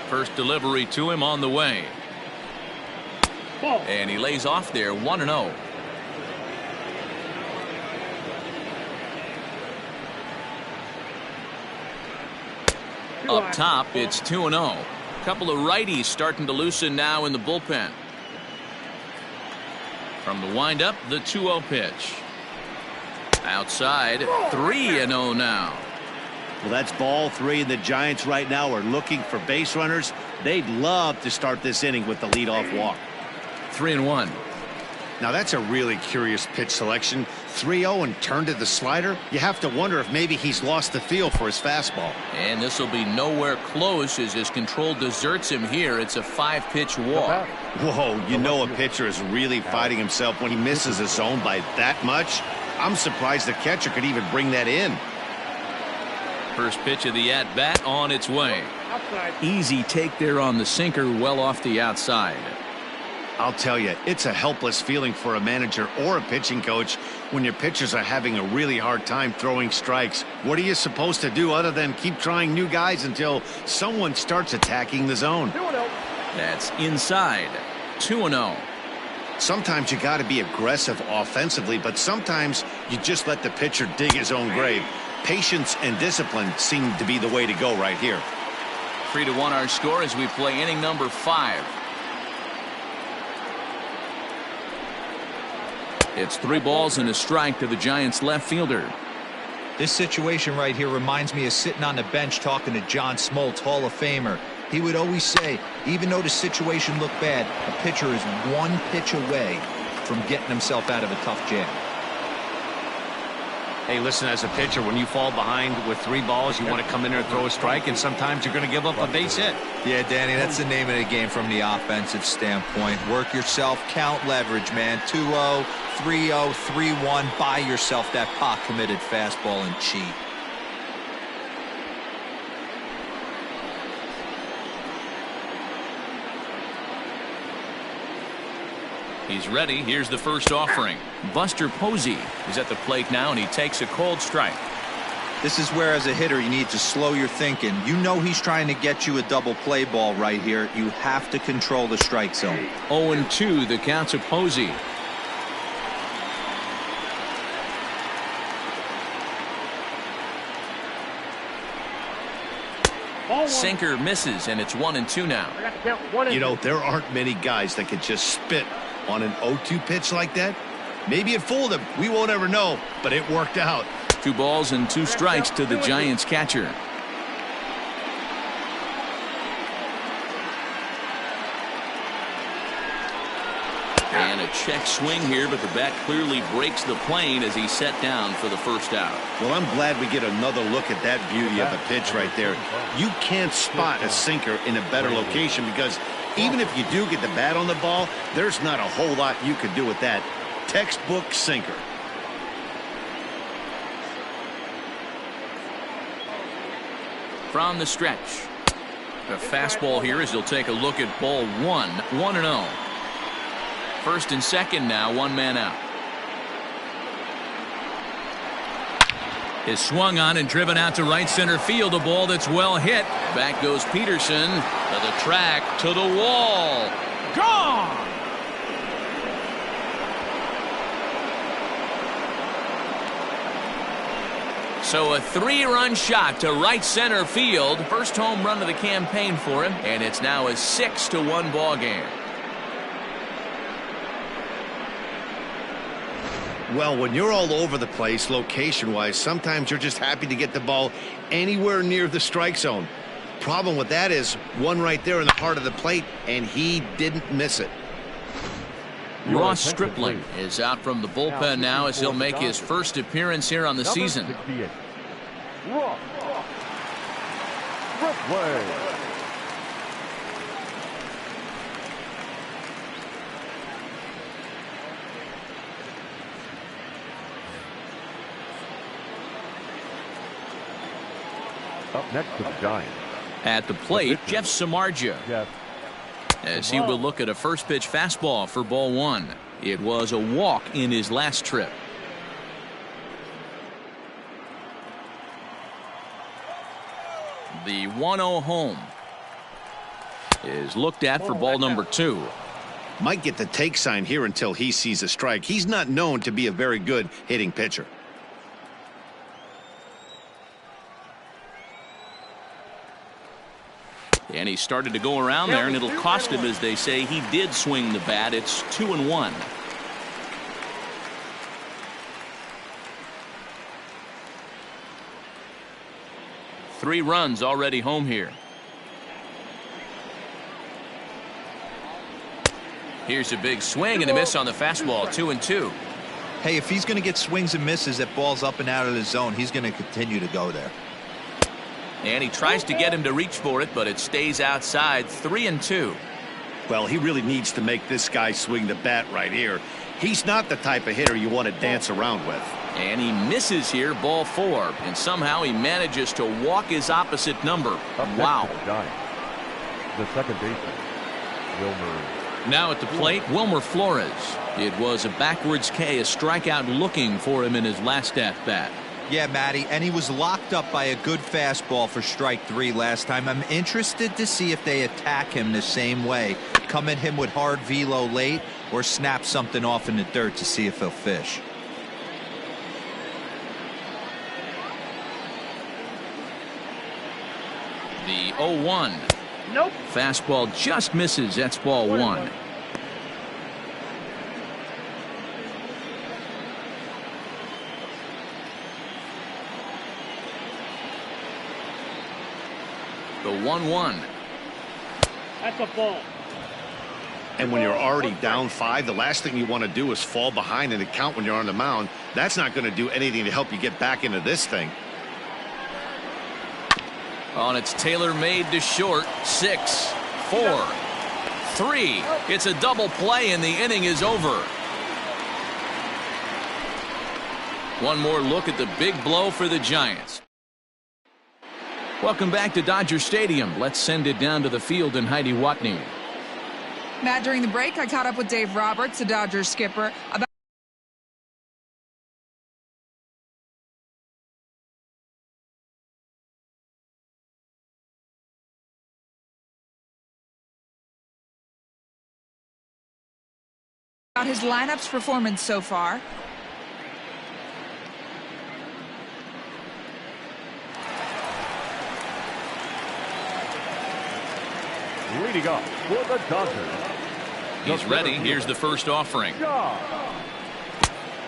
First delivery to him on the way. Ball. And he lays off there, 1-0. Up top, it's 2-0. Couple of righties starting to loosen now in the bullpen. From the windup, the 2-0 pitch. Outside, 3-0 now. Well, that's ball 3, and the Giants right now are looking for base runners. They'd love to start this inning with the leadoff walk. 3-1. Now that's a really curious pitch selection. 3-0 and turned to the slider. You have to wonder if maybe he's lost the feel for his fastball. And this will be nowhere close as his control deserts him here. It's a 5-pitch walk. Whoa, you know a pitcher is really fighting himself when he misses a zone by that much. I'm surprised the catcher could even bring that in. First pitch of the at-bat on its way. Outside. Easy take there on the sinker, well off the outside. I'll tell you, it's a helpless feeling for a manager or a pitching coach when your pitchers are having a really hard time throwing strikes. What are you supposed to do other than keep trying new guys until someone starts attacking the zone? 2-0. That's inside. 2-0. Sometimes you got to be aggressive offensively, but sometimes you just let the pitcher dig his own grave. Patience and discipline seem to be the way to go right here. 3-1 our score as we play inning number 5. It's 3 balls and a strike to the Giants left fielder. This situation right here reminds me of sitting on the bench talking to John Smoltz, Hall of Famer. He would always say, even though the situation looked bad, a pitcher is 1 pitch away from getting himself out of a tough jam. Hey, listen, as a pitcher, when you fall behind with 3 balls, you want to come in there and throw a strike, and sometimes you're going to give up a base hit. Yeah, Danny, that's the name of the game from the offensive standpoint. Work yourself, count leverage, man. 2-0, 3-0, 3-1. Buy yourself that pot-committed fastball and cheat. He's ready. Here's the first offering. Buster Posey is at the plate now, and he takes a cold strike. This is where, as a hitter, you need to slow your thinking. You know he's trying to get you a double play ball right here. You have to control the strike zone. 0-2, the count to Posey. Sinker misses, and it's 1-2 now. You know, there aren't many guys that can just spit on an 0-2 pitch like that. Maybe it fooled him. We won't ever know, but it worked out. 2 balls and 2 strikes to the Giants catcher. And a check swing here, but the bat clearly breaks the plane as he's set down for the first out. Well, I'm glad we get another look at that beauty of a pitch right there. You can't spot a sinker in a better location because even if you do get the bat on the ball, there's not a whole lot you can do with that. Textbook sinker. From the stretch. A fastball here as he'll take a look at ball 1. 1-0. First and second now, 1 man out. Is swung on and driven out to right center field. A ball that's well hit. Back goes Peterson to the track, to the wall. Gone! So a 3-run shot to right center field. First home run of the campaign for him, and it's now a 6-1 ball game. Well, when you're all over the place location-wise, sometimes you're just happy to get the ball anywhere near the strike zone. Problem with that is one right there in the heart of the plate, and he didn't miss it. Ross Stripling is out from the bullpen now as he'll make his first appearance here on the season. Ross Stripling. Up next to the Giants. At the plate, Jeff Samardzija. As he will look at a first pitch fastball for ball 1. It was a walk in his last trip. The 1-0 home is looked at for ball number 2. Might get the take sign here until he sees a strike. He's not known to be a very good hitting pitcher. And he started to go around there, and it'll cost him, as they say. He did swing the bat. It's 2-1. Three runs already home here. Here's a big swing and a miss on the fastball. 2-2. Hey, if he's going to get swings and misses at balls up and out of the zone, he's going to continue to go there. And he tries to get him to reach for it, but it stays outside. 3-2. Well, he really needs to make this guy swing the bat right here. He's not the type of hitter you want to dance around with. And he misses here, ball 4. And somehow he manages to walk his opposite number. Wow. The second baseman, Wilmer. Now at the plate, Wilmer Flores. It was a backwards K, a strikeout looking for him in his last at-bat. Yeah, Matty, and he was locked up by a good fastball for strike 3 last time. I'm interested to see if they attack him the same way. Come at him with hard velo late or snap something off in the dirt to see if he'll fish. The 0-1. Nope. Fastball just misses. That's ball 1. The 1-1. That's a ball. And when you're already down 5, the last thing you want to do is fall behind in the count when you're on the mound. That's not going to do anything to help you get back into this thing. Oh, and it's tailor-made to short. 6, 4, 3. It's a double play, and the inning is over. One more look at the big blow for the Giants. Welcome back to Dodger Stadium. Let's send it down to the field in Heidi Watney. Matt, during the break, I caught up with Dave Roberts, the Dodgers skipper, about his lineup's performance so far. Leading off for the Dodgers. He's ready. Here's the first offering.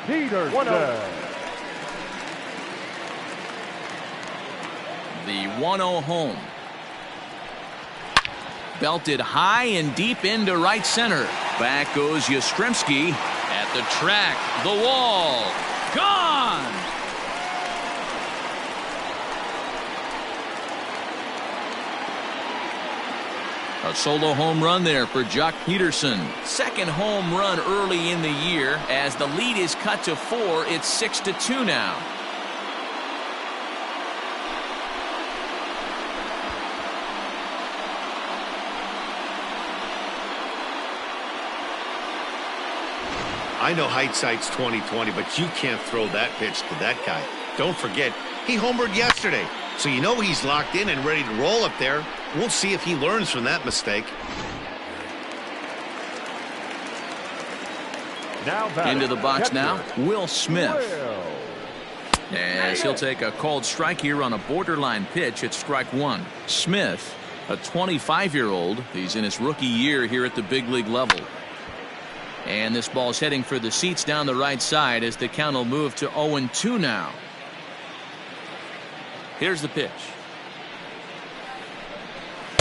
Peterson. The 1-0 home. Belted high and deep into right center. Back goes Yastrzemski at the track. The wall. Gone! A solo home run there for Jock Peterson. Second home run early in the year. As the lead is cut to 4, it's 6-2 now. I know hindsight's 20/20, but you can't throw that pitch to that guy. Don't forget, he homered yesterday. So you know he's locked in and ready to roll up there. We'll see if he learns from that mistake. Into the box now, Will Smith. As he'll take a called strike here on a borderline pitch at strike 1. Smith, a 25-year-old. He's in his rookie year here at the big league level. And this ball's heading for the seats down the right side as the count will move to 0-2 now. Here's the pitch.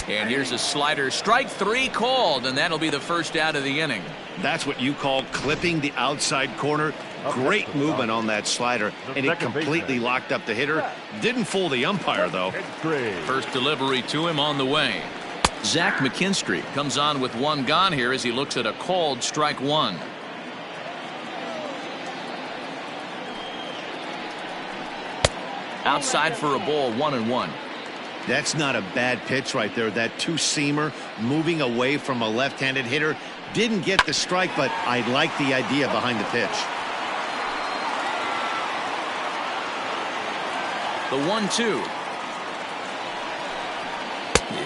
And here's a slider. Strike 3 called, and that'll be the first out of the inning. That's what you call clipping the outside corner. Great movement on that slider, and it completely locked up the hitter. Didn't fool the umpire, though. First delivery to him on the way. Zach McKinstry comes on with 1 gone here as he looks at a called strike 1. Outside for a ball, 1-1. That's not a bad pitch right there. That two-seamer moving away from a left-handed hitter. Didn't get the strike, but I like the idea behind the pitch. The 1-2.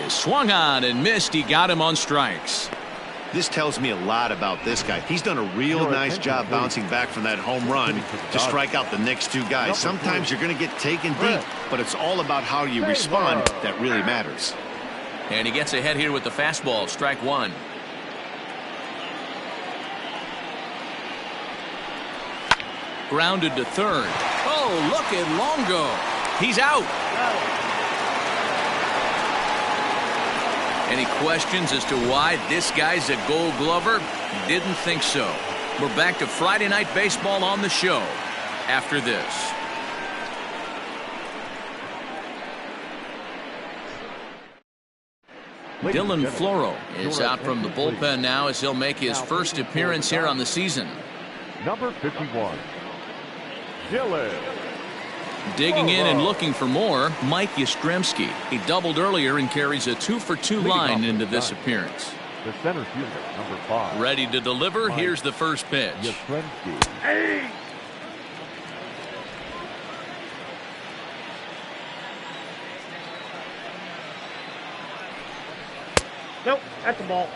He swung on and missed. He got him on strikes. This tells me a lot about this guy. He's done a real nice job bouncing back from that home run to strike out the next 2 guys. Sometimes you're going to get taken deep, but it's all about how you respond that really matters. And he gets ahead here with the fastball. Strike 1. Grounded to third. Oh, look at Longo. He's out. Any questions as to why this guy's a Gold Glover? Didn't think so. We're back to Friday Night Baseball on the show after this. Dylan Floro is out from the bullpen now as he'll make his first appearance here on the season. Number 51, Dylan. Digging in and looking for more, Mike Yastrzemski. He doubled earlier and carries a 2-for-2 line into this appearance. The center fielder, number 5. Ready to deliver. Here's the first pitch. Yastrzemski. Hey! Nope, that's a ball.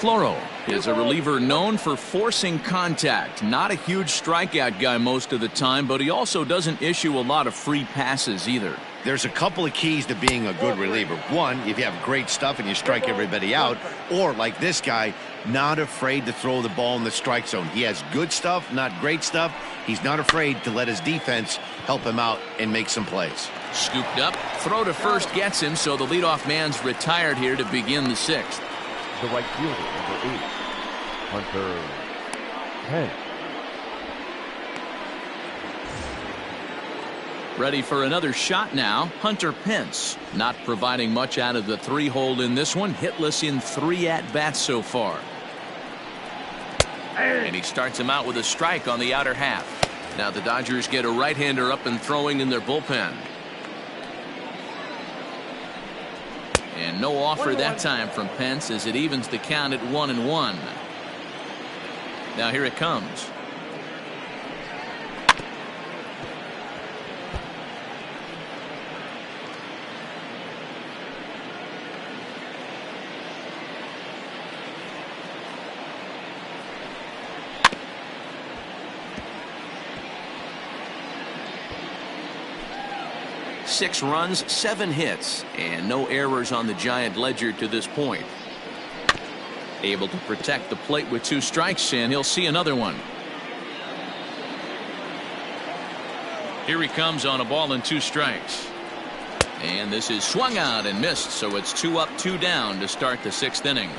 Floro is a reliever known for forcing contact. Not a huge strikeout guy most of the time, but he also doesn't issue a lot of free passes either. There's a couple of keys to being a good reliever. One, if you have great stuff and you strike everybody out, or like this guy, not afraid to throw the ball in the strike zone. He has good stuff, not great stuff. He's not afraid to let his defense help him out and make some plays. Scooped up, throw to first gets him, so the leadoff man's retired here to begin the sixth. The right fielder, number 8, Hunter Pence. Ready for another shot now. Hunter Pence not providing much out of the 3-hole in this one. Hitless in 3 at-bats so far. And he starts him out with a strike on the outer half. Now the Dodgers get a right-hander up and throwing in their bullpen. And no offer that time from Pence as it evens the count at 1-1. Now here it comes. Six runs, 7 hits, and no errors on the Giant ledger to this point. Able to protect the plate with 2 strikes, and he'll see another one. Here he comes on a ball and 2 strikes. And this is swung out and missed, so it's 2 up, 2 down to start the 6th inning.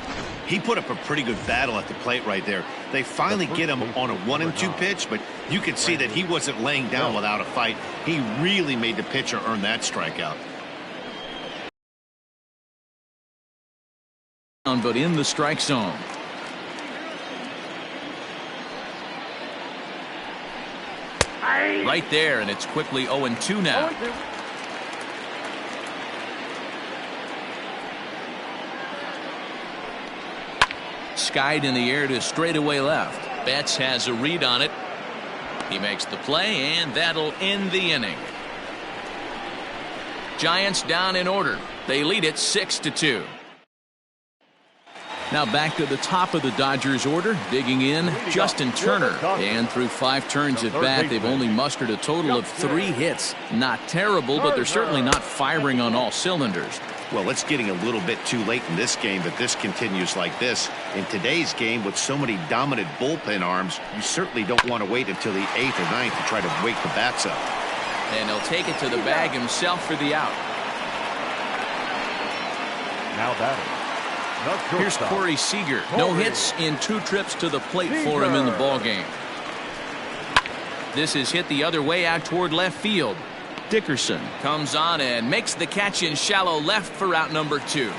He put up a pretty good battle at the plate right there. They finally get him on a 1-2 pitch, but you could see that he wasn't laying down without a fight. He really made the pitcher earn that strikeout. But in the strike zone. Right there, and it's quickly 0-2 now. Skied in the air to straightaway left. Betts has a read on it. He makes the play, and that'll end the inning. Giants down in order. They lead it 6-2. Now back to the top of the Dodgers order. Digging in, Justin Turner. And through 5 turns at bat, they've only mustered a total of 3 hits. Not terrible, but they're certainly not firing on all cylinders. Well, it's getting a little bit too late in this game that this continues like this. In today's game, with so many dominant bullpen arms, you certainly don't want to wait until the 8th or 9th to try to wake the bats up. And he'll take it to the bag himself for the out. Now batting. Here's Corey Seager. No hits in 2 trips to the plate for him in the ballgame. This is hit the other way out toward left field. Dickerson comes on and makes the catch in shallow left for out number 2.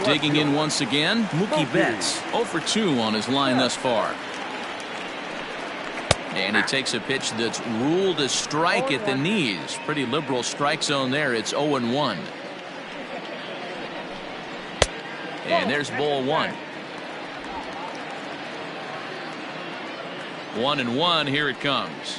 Digging in once again, Mookie Betts 0 for 2 on his line thus far. And he takes a pitch that's ruled a strike at the knees. Pretty liberal strike zone there. It's 0-1. And there's ball 1. 1-1. Here it comes.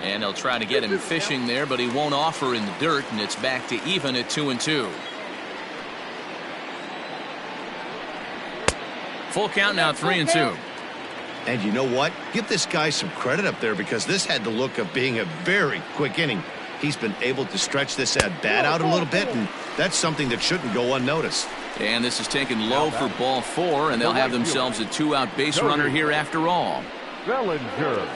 And they'll try to get him fishing there, but he won't offer in the dirt, and it's back to even at 2-2. Full count now, 3-2. And you know what? Give this guy some credit up there, because this had the look of being a very quick inning. He's been able to stretch this at bat out a little bit, and that's something that shouldn't go unnoticed. And this is taken low for ball 4, and they'll have themselves a 2-out base runner here after all. Bellinger.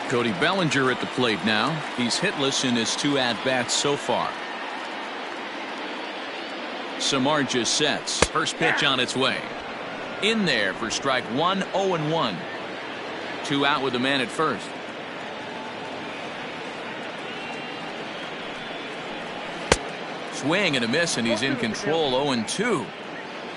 Cody Bellinger at the plate now. He's hitless in his 2 at-bats so far. Samardzija sets. First pitch on its way. In there for strike 1, 0-1. 2 out with the man at first. Swing and a miss, and he's in control. 0-2.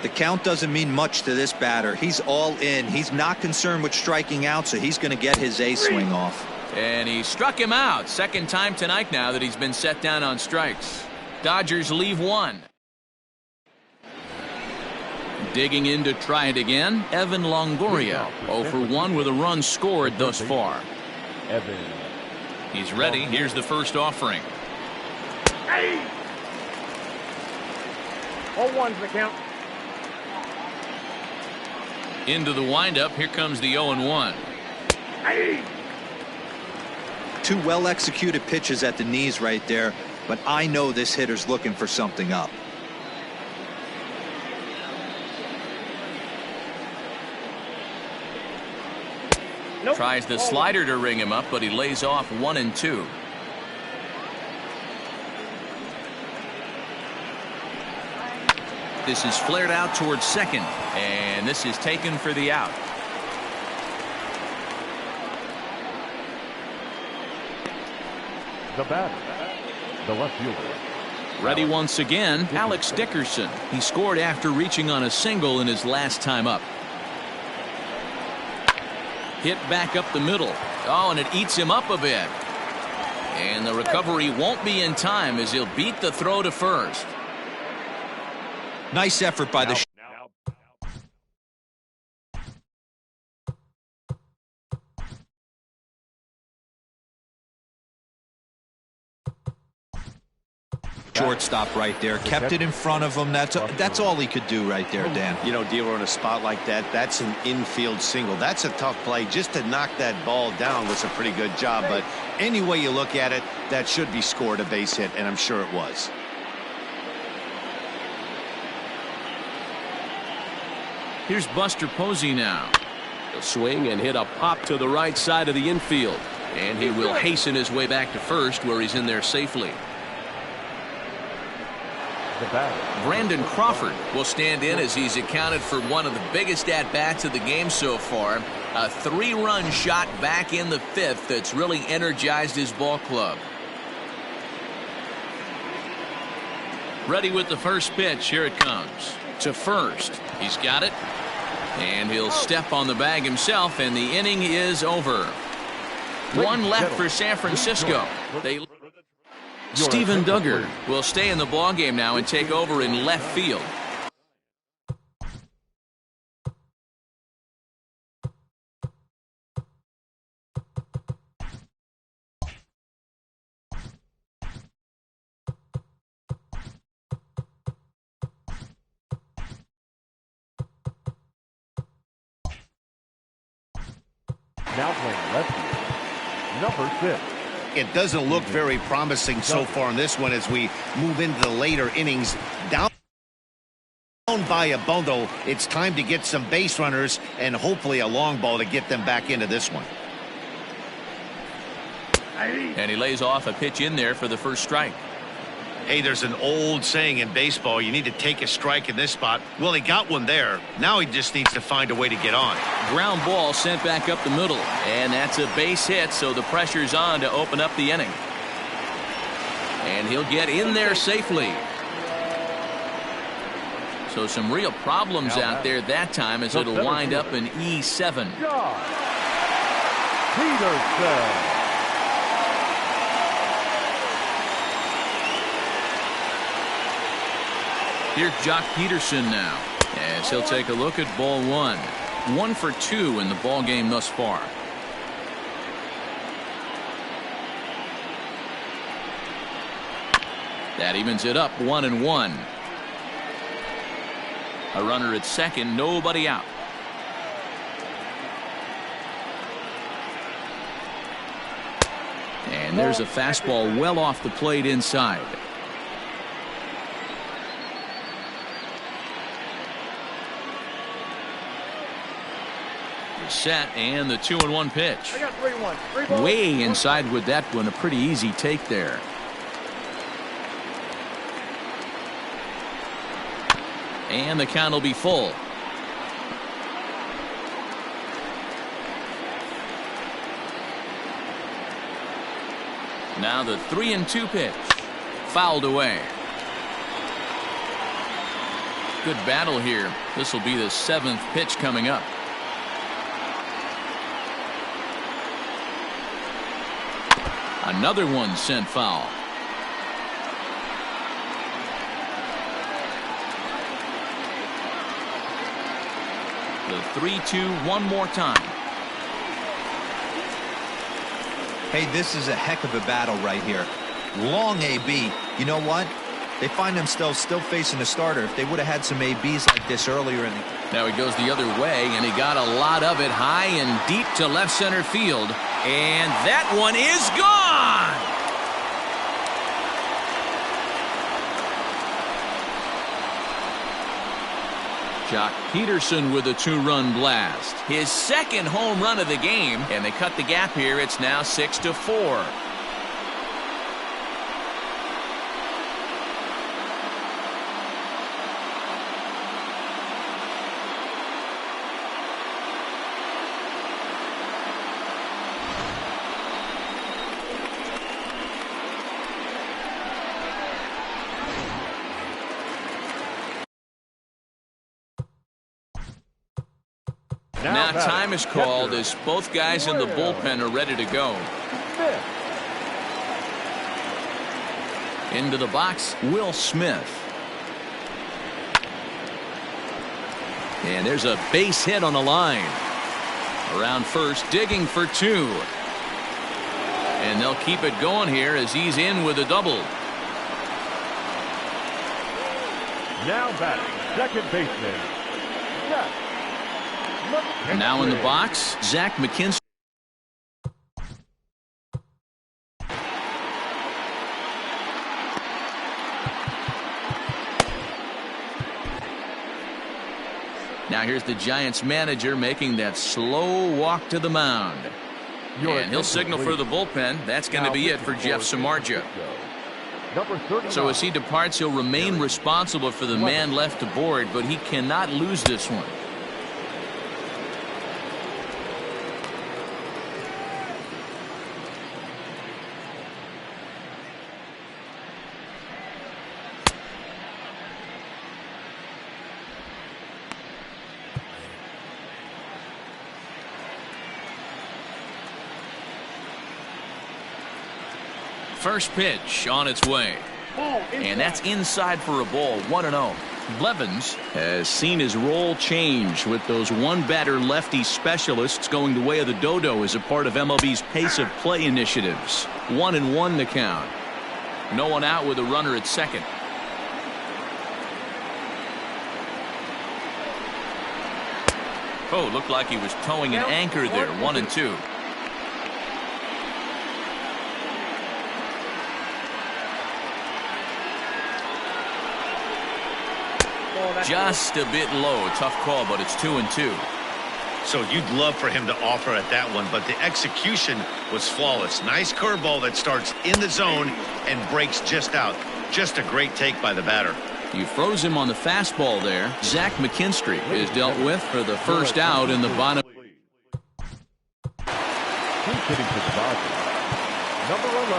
The count doesn't mean much to this batter. He's all in. He's not concerned with striking out, so he's going to get his A swing off. And he struck him out. Second time tonight now that he's been set down on strikes. Dodgers leave 1. Digging in to try it again, Evan Longoria. 0 for 1 with a run scored thus far. Evan. He's ready. Here's the first offering. Hey! 0-1's the count. Into the windup. Here comes the 0-1. Hey! 2 well-executed pitches at the knees right there, but I know this hitter's looking for something up. Nope. Tries the slider to ring him up, but he lays off 1 and 2. This is flared out towards second, and this is taken for the out. The batter, the left fielder. Ready once again, Alex Dickerson. He scored after reaching on a single in his last time up. Hit back up the middle. Oh, and it eats him up a bit. And the recovery won't be in time as he'll beat the throw to first. Nice effort by the shortstop right there. Kept it in front of him. That's all he could do right there, Dan. You know, Dealer, in a spot like that, that's an infield single. That's a tough play. Just to knock that ball down was a pretty good job. But any way you look at it, that should be scored a base hit, and I'm sure it was. Here's Buster Posey now. He'll swing and hit a pop to the right side of the infield. And he will hasten his way back to first, where he's in there safely. The batter. Brandon Crawford will stand in as he's accounted for one of the biggest at-bats of the game so far. A 3-run shot back in the 5th that's really energized his ball club. Ready with the first pitch. Here it comes. To first. He's got it. And he'll step on the bag himself, and the inning is over. 1 left for San Francisco. Steven Duggar will stay in the ballgame now and take over in left field. Now playing left field, number 6. It doesn't look very promising so far in this one as we move into the later innings. Down by a bundle, it's time to get some base runners and hopefully a long ball to get them back into this one. And he lays off a pitch in there for the first strike. Hey, there's an old saying in baseball, you need to take a strike in this spot. Well, he got one there. Now he just needs to find a way to get on. Ground ball sent back up the middle, and that's a base hit, so the pressure's on to open up the inning. And he'll get in there safely. So some real problems out there that time as it'll wind up in E7. Peterson. Here's Jock Peterson now as he'll take a look at ball 1. 1 for 2 in the ball game thus far. That evens it up 1-1. A runner at second, nobody out. And there's a fastball well off the plate inside. Set and the 2-1 pitch. I got 3-1. 3 balls. Way inside with that one. A pretty easy take there. And the count will be full. Now the 3-2 pitch. Fouled away. Good battle here. This will be the 7th pitch coming up. Another one sent foul. The 3-2 one more time. Hey, this is a heck of a battle right here. Long AB. You know what? They find themselves still facing a starter. If they would have had some ABs like this earlier in the... Now he goes the other way, and he got a lot of it high and deep to left center field. And that one is gone! Jock Peterson with a 2-run blast. His second home run of the game, and they cut the gap here. It's now 6-4. Now time is called as both guys in the bullpen are ready to go. Into the box, Will Smith. And there's a base hit on the line. Around first, digging for 2. And they'll keep it going here as he's in with a double. Now batting, second baseman, Zach. Now in the box, Zach McKinstry. Now here's the Giants manager making that slow walk to the mound. And he'll signal for the bullpen. That's going to be it for Jeff Samardzija. So as he departs, he'll remain responsible for the man left aboard, but he cannot lose this one. First pitch on its way. And that's inside for a ball, 1-0. Blevins has seen his role change with those one-batter lefty specialists going the way of the dodo as a part of MLB's pace of play initiatives. 1-1 the count. No one out with a runner at second. Oh, looked like he was towing an anchor there. 1-2. Just a bit low. Tough call, but it's 2-2. So you'd love for him to offer at that one, but the execution was flawless. Nice curveball that starts in the zone and breaks just out. Just a great take by the batter. You froze him on the fastball there. Zach McKinstry is dealt with for the first out in the bottom. He's hitting to the bottom. Number 11,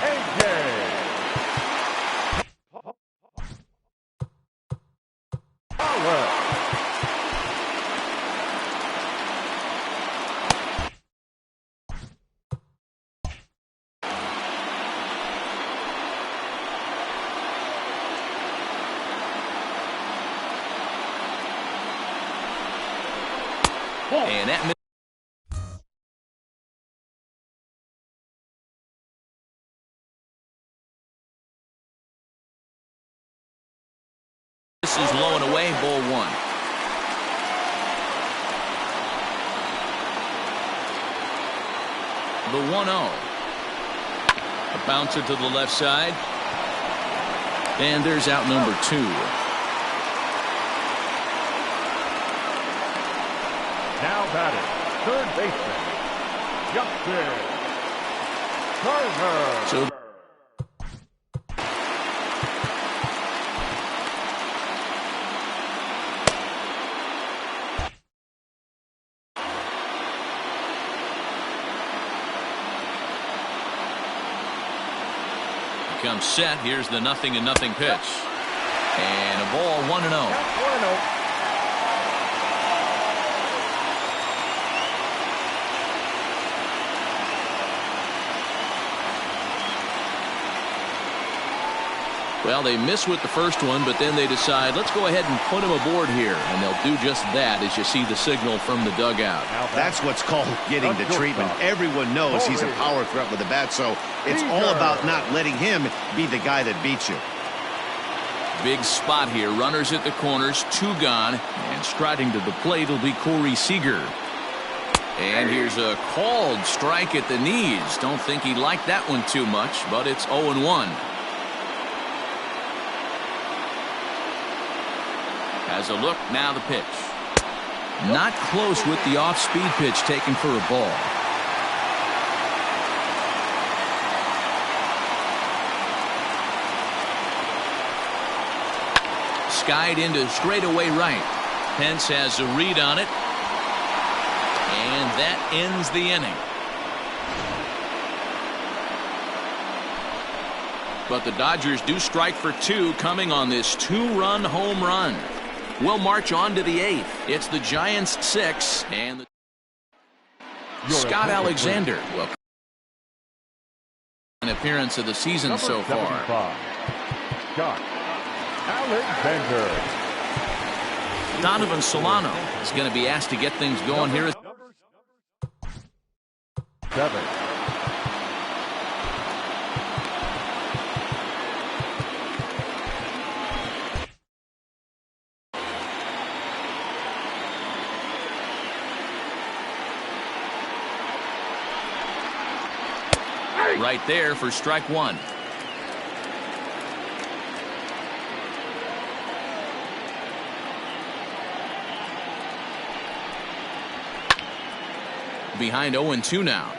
AJ. And that this is low and away, ball 1. The 1-0. A bouncer to the left side. And there's out number 2. Now batting, third baseman, Justin Turner. So comes set. Here's the 0-0 pitch. And a ball, 1-0. Well, they miss with the first one, but then they decide, let's go ahead and put him aboard here. And they'll do just that as you see the signal from the dugout. That's what's called getting the treatment. Everyone knows he's a power threat with the bat, so it's all about not letting him be the guy that beats you. Big spot here. Runners at the corners, 2 gone. And striding to the plate will be Corey Seager. And here's a called strike at the knees. Don't think he liked that one too much, but it's 0-1. Has a look, now the pitch. Not close with the off-speed pitch taken for a ball. Skied into straightaway right. Pence has a read on it. And that ends the inning. But the Dodgers do strike for 2 coming on this 2-run home run. We'll march on to the 8th. It's the Giants 6 and Scott Alexander. Well, an appearance of the season so far. Scott Alexander. Donovan Solano is going to be asked to get things going here. 7. Right there for strike 1. Behind 0-2 now.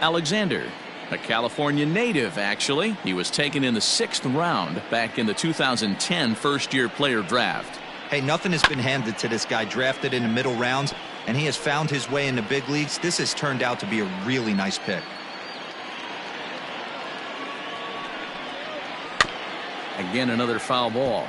Alexander, a California native, actually. He was taken in the 6th round back in the 2010 first-year player draft. Hey, nothing has been handed to this guy. Drafted in the middle rounds, and he has found his way in the big leagues. This has turned out to be a really nice pick. Again, another foul ball.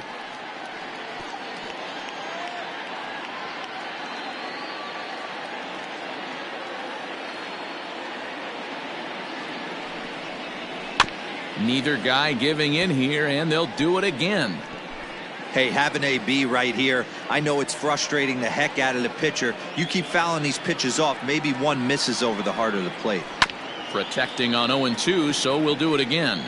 Neither guy giving in here, and they'll do it again. Hey, have an AB right here. I know it's frustrating the heck out of the pitcher. You keep fouling these pitches off, maybe one misses over the heart of the plate. Protecting on 0-2, so we'll do it again.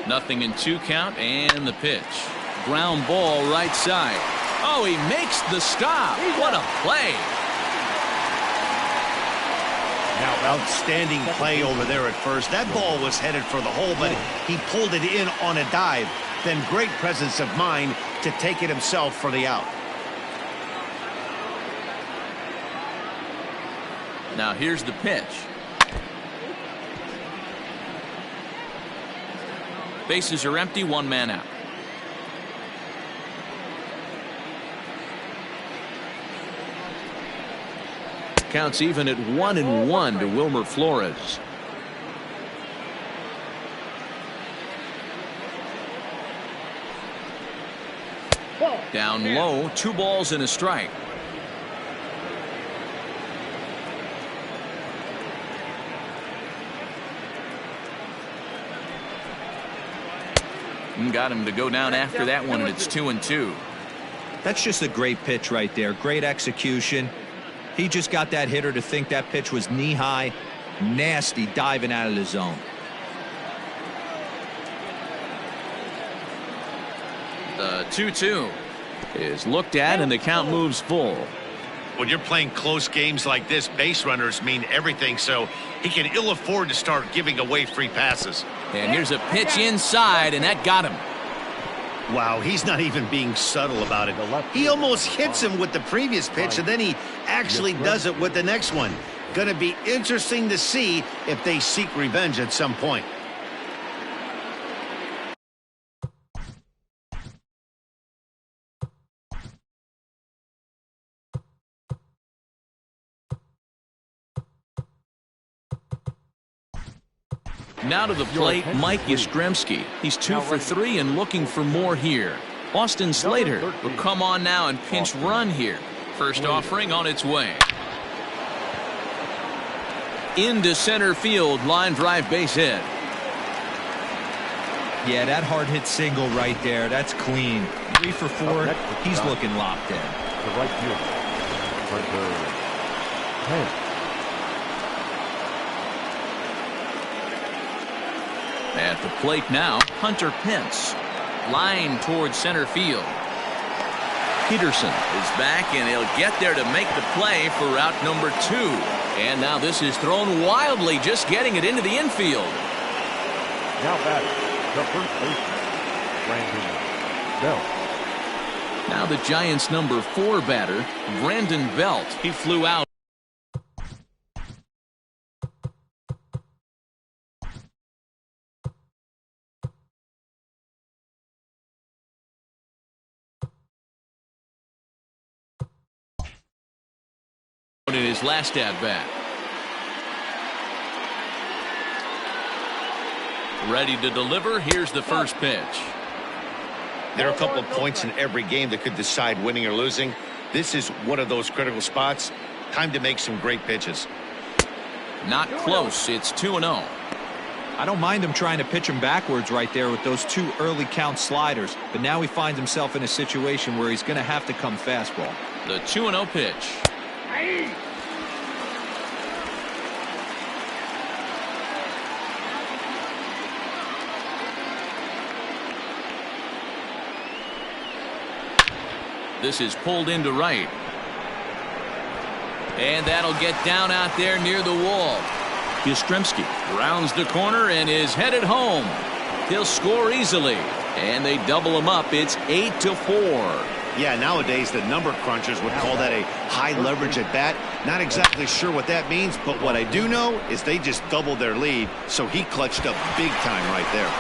Nothing in 2 count, and the pitch. Ground ball right side. Oh, he makes the stop. What a play. Now, outstanding play over there at first. That ball was headed for the hole, but he pulled it in on a dive. Then great presence of mind to take it himself for the out. Now here's the pitch. Bases are empty, 1 man out. Counts even at 1-1 to Wilmer Flores. Down low, 2 balls and a strike. And got him to go down after that one, and it's 2-2. That's just a great pitch right there. Great execution. He just got that hitter to think that pitch was knee-high. Nasty diving out of the zone. The 2-2 is looked at, and the count moves full. When you're playing close games like this, base runners mean everything, so he can ill afford to start giving away free passes. And here's a pitch inside, and that got him. Wow, he's not even being subtle about it. He almost hits him with the previous pitch, and then he actually does it with the next one. Going to be interesting to see if they seek revenge at some point. Now to the plate, Mike Yastrzemski. He's 2 for 3 and looking for more here. Austin Slater will come on now and pinch run here. First offering on its way. into center field, line drive base hit. Yeah, that hard hit single right there. That's clean. 3 for 4. He's looking locked in. The right field. Hunter Pence. At the plate now, Hunter Pence. Line towards center field. Peterson is back, and he'll get there to make the play for route number 2. And now this is thrown wildly, just getting it into the infield. Now batting, the first baseman, Brandon Belt. Now the Giants' number 4 batter, Brandon Belt. He flew out. In his last at bat. Ready to deliver. Here's the first pitch. There are a couple of points in every game that could decide winning or losing. This is one of those critical spots. Time to make some great pitches. Not close. It's 2-0. I don't mind him trying to pitch him backwards right there with those 2 early count sliders, but now he finds himself in a situation where he's going to have to come fastball. The 2-0 pitch. This is pulled into right. And that'll get down out there near the wall. Yastrzemski rounds the corner and is headed home. He'll score easily. And they double him up. It's 8-4. Yeah, nowadays the number crunchers would call that a high leverage at bat. Not exactly sure what that means, but what I do know is they just doubled their lead, so he clutched up big time right there.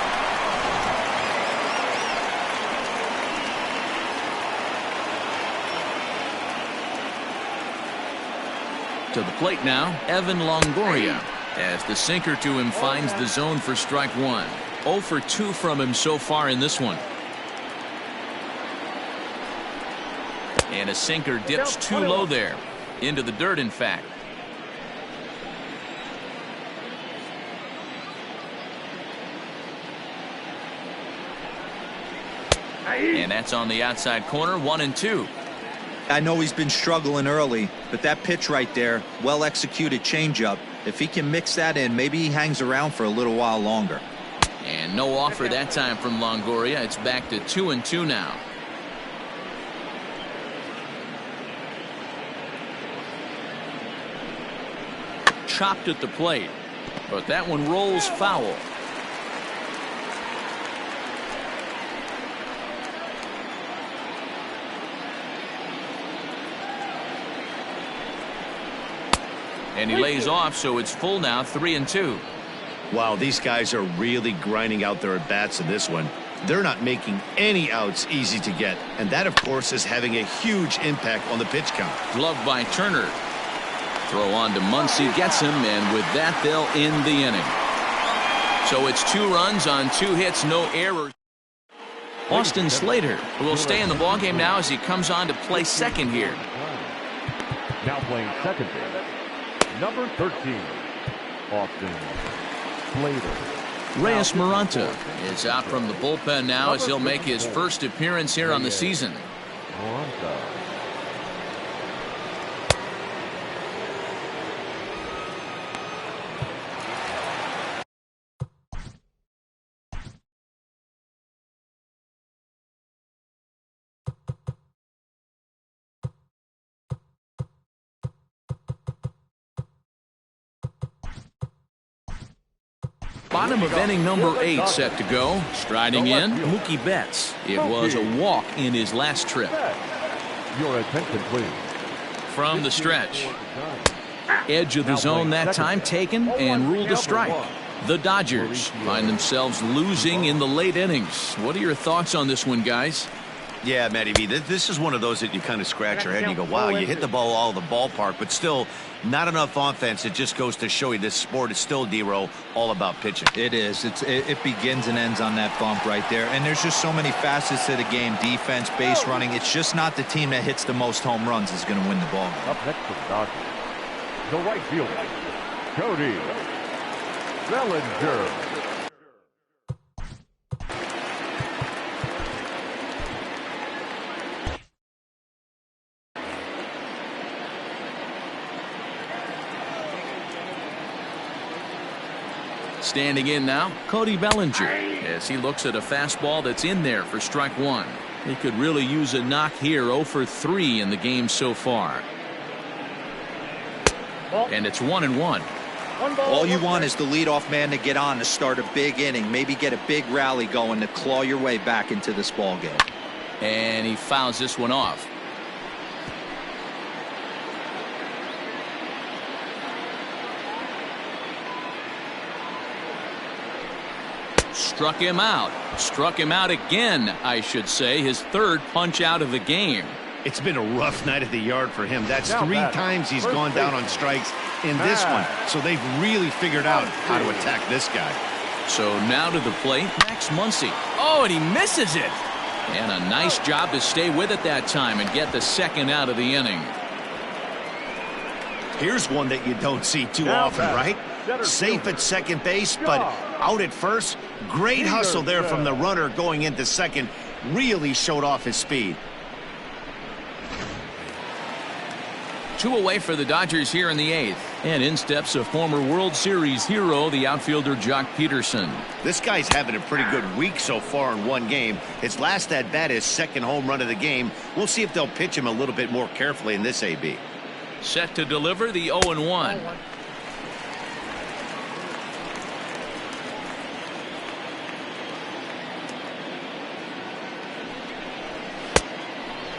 To the plate now, Evan Longoria, as the sinker to him finds the zone for strike 1. 0 for 2 from him so far in this one. And a sinker dips too low there. Into the dirt, in fact. And that's on the outside corner, 1-2. I know he's been struggling early, but that pitch right there, well executed changeup. If he can mix that in, maybe he hangs around for a little while longer. And no offer that time from Longoria. It's back to 2-2 now. Chopped at the plate, but that one rolls foul. And he lays off, so it's full now, 3-2. Wow, these guys are really grinding out their at-bats in this one. They're not making any outs easy to get, and that, of course, is having a huge impact on the pitch count. Gloved by Turner. Throw on to Muncy, gets him, and with that, they'll end the inning. So it's 2 runs on 2 hits, no errors. Austin Slater will stay in the ballgame now as he comes on to play second here. Now playing second base, number 13, Austin Slater. Reyes Maranta is out from the bullpen now as he'll make his first appearance here on the season. Bottom of inning number 8 set to go. Striding in, Mookie Betts. It was a walk in his last trip. Your attention, please. From the stretch. Edge of the zone that time taken and ruled a strike. The Dodgers find themselves losing in the late innings. What are your thoughts on this one, guys? Yeah, Matty B, this is one of those that you kind of scratch your head and you go, wow, you hit the ball all the ballpark, but still not enough offense. It just goes to show you this sport is still, D-Row, all about pitching. It is. It begins and ends on that bump right there. And there's just so many facets to the game. Defense, base running. It's just not the team that hits the most home runs is going to win the ball. Up next to the Dodgers, the right fielder, Cody Bellinger. Standing in now, Cody Bellinger, as he looks at a fastball that's in there for strike one. He could really use a knock here. 0 for 3 in the game so far. And it's 1-1. All you want is the leadoff man to get on to start a big inning, maybe get a big rally going to claw your way back into this ball game. And he fouls this one off. Struck him out. Struck him out again, I should say. His third punch out of the game. It's been a rough night at the yard for him. That's 3 times he's gone down on strikes in this one. So they've really figured out how to attack this guy. So now to the plate, Max Muncy. Oh, and he misses it. And a nice job to stay with it that time and get the second out of the inning. Here's one that you don't see too often, right? Safe at second base, but out at first. Great hustle there from the runner going into second. Really showed off his speed. 2 away for the Dodgers here in the 8th. And in steps a former World Series hero, the outfielder Jock Peterson. This guy's having a pretty good week so far in one game. His last at bat is second home run of the game. We'll see if they'll pitch him a little bit more carefully in this AB. Set to deliver the 0-1.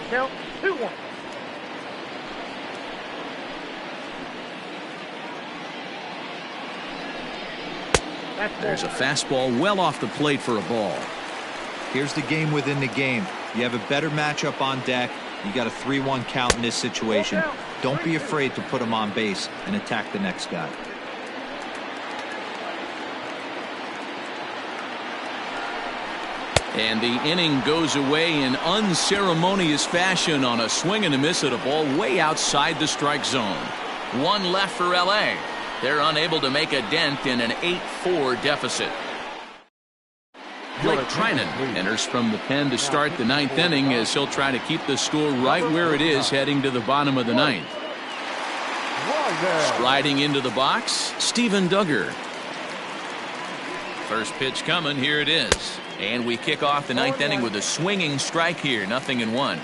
Count 2-1. There's a fastball well off the plate for a ball. Here's the game within the game. You have a better matchup on deck. You got a 3-1 count in this situation. Don't be afraid to put him on base and attack the next guy. And the inning goes away in unceremonious fashion on a swing and a miss at a ball way outside the strike zone. 1 left for LA. They're unable to make a dent in an 8-4 deficit. Blake Trinan enters from the pen to start the 9th inning as he'll try to keep the score right where it is heading to the bottom of the 9th. Striding into the box, Steven Duggar. First pitch coming, here it is. And we kick off the 9th inning with a swinging strike here, 0-1.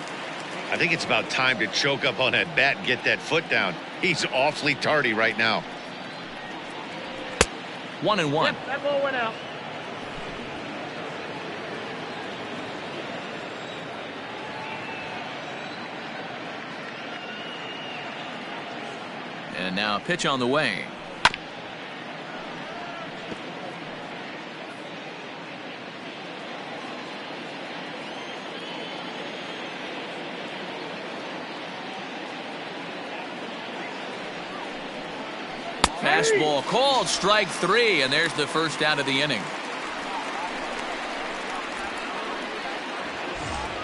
I think it's about time to choke up on that bat and get that foot down. He's awfully tardy right now. 1-1. Yep, that ball went out. And now a pitch on the way. Fastball called, strike 3, and there's the first out of the inning.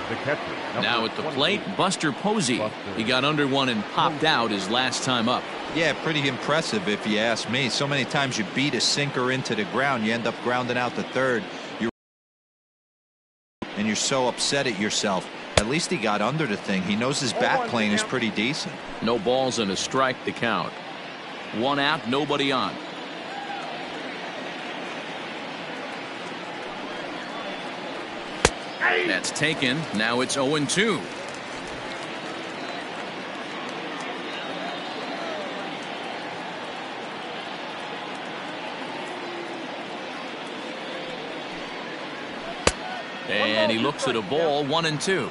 The catcher, now at the plate, Buster Posey. He got under one and popped out his last time up. Yeah, pretty impressive if you ask me. So many times you beat a sinker into the ground, you end up grounding out to third. And you're so upset at yourself. At least he got under the thing. He knows his bat plane is pretty decent. No balls and a strike to count. 1 out, nobody on. That's taken. Now it's 0-2. And he looks at a ball, 1-2.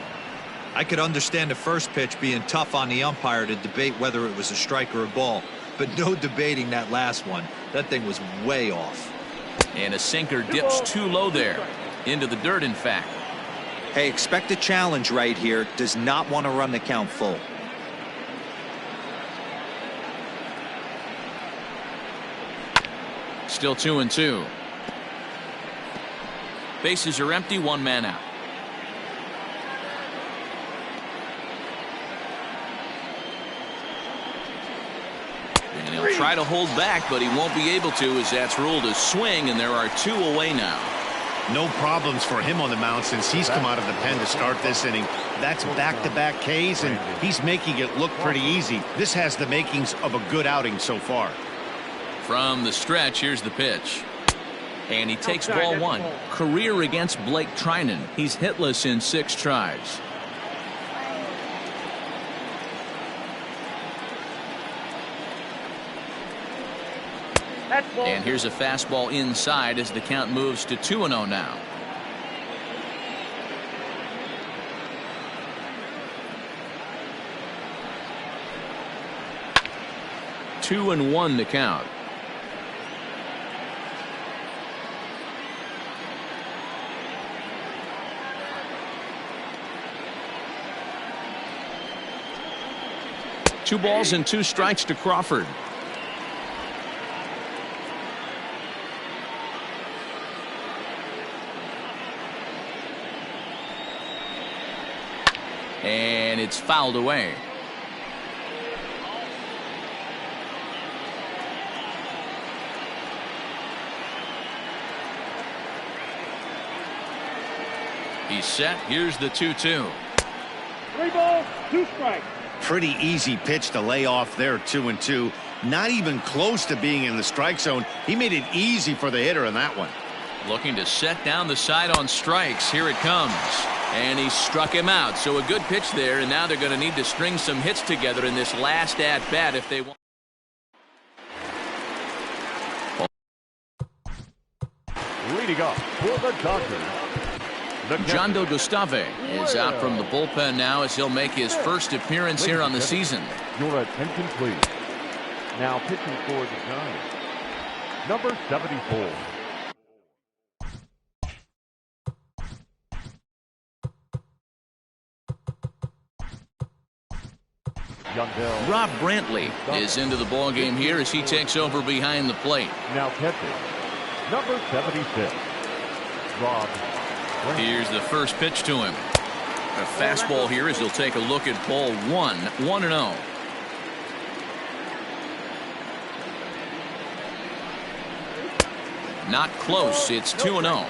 I could understand the first pitch being tough on the umpire to debate whether it was a strike or a ball, but no debating that last one. That thing was way off. And a sinker dips too low there. Into the dirt, in fact. Hey, expect a challenge right here. Does not want to run the count full. Still 2-2. Bases are empty, 1 man out. And he'll try to hold back, but he won't be able to, as that's ruled a swing, and there are 2 away now. No problems for him on the mound since he's come out of the pen to start this inning. That's back-to-back Ks, and he's making it look pretty easy. This has the makings of a good outing so far. From the stretch, here's the pitch. And he takes ball 1. Career against Blake Trinan. He's hitless in 6 tries. And here's a fastball inside as the count moves to 2-0 now. Two and 1 the count. Two balls and 2 strikes to Crawford. And it's fouled away. He's set. Here's the 2-2. 3 balls, 2 strikes. Pretty easy pitch to lay off there, 2-2. Not even close to being in the strike zone. He made it easy for the hitter in that one. Looking to set down the side on strikes. Here it comes. And he struck him out. So a good pitch there, and now they're going to need to string some hits together in this last at-bat if they want. Leading up for the Dodgers, Jondo Gustave is out from the bullpen now as he'll make his first appearance here on the season. Your attention, please. Now pitching for the Giants, number 74. Rob Brantley is into the ballgame here as he takes over behind the plate. Now catching, number 76, Rob Brantley. Here's the first pitch to him. A fastball here as he'll take a look at ball 1, 1-0. Not close. It's 2-0.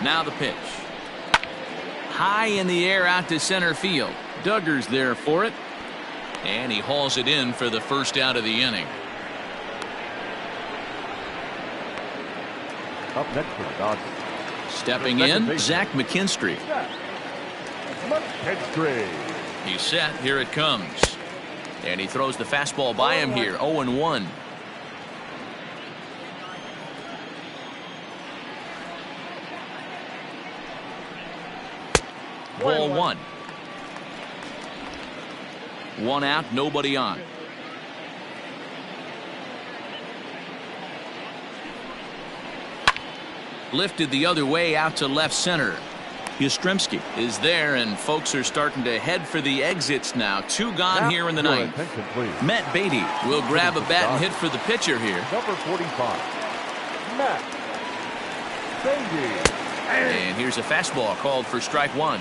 Now the pitch. High in the air out to center field. Duggar's there for it. And he hauls it in for the first out of the inning. Up next for the Dodgers. Stepping in, Zach McKinstry. McKinstry. He's set. Here it comes. And he throws the fastball by him here. 0-1. Ball 1. 1 out, nobody on. Lifted the other way out to left center. Yastrzemski is there, and folks are starting to head for the exits now. 2 gone here in the ninth. Matt Beatty will grab a bat and hit for the pitcher here. Number 45, Matt Beatty. And here's a fastball called for strike 1.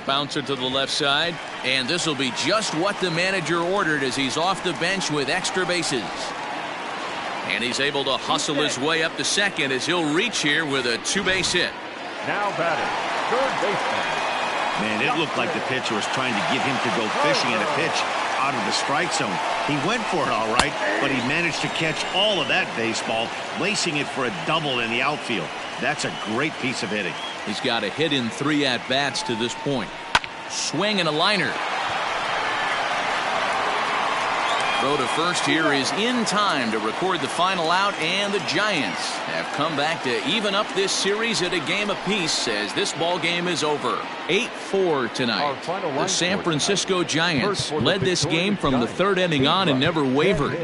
Bouncer to the left side, and this will be just what the manager ordered as he's off the bench with extra bases. And he's able to hustle his way up to second as he'll reach here with a 2-base hit. Now batting, third baseman. Man, it looked like the pitcher was trying to get him to go fishing at a pitch out of the strike zone. He went for it all right, but he managed to catch all of that baseball, lacing it for a double in the outfield. That's a great piece of hitting. He's got a hit in 3 at-bats to this point. Swing and a liner. Throw to first here is in time to record the final out, and the Giants have come back to even up this series at a game apiece as this ball game is over. 8-4 tonight. The San Francisco Giants led this game from the 3rd inning on and never wavered.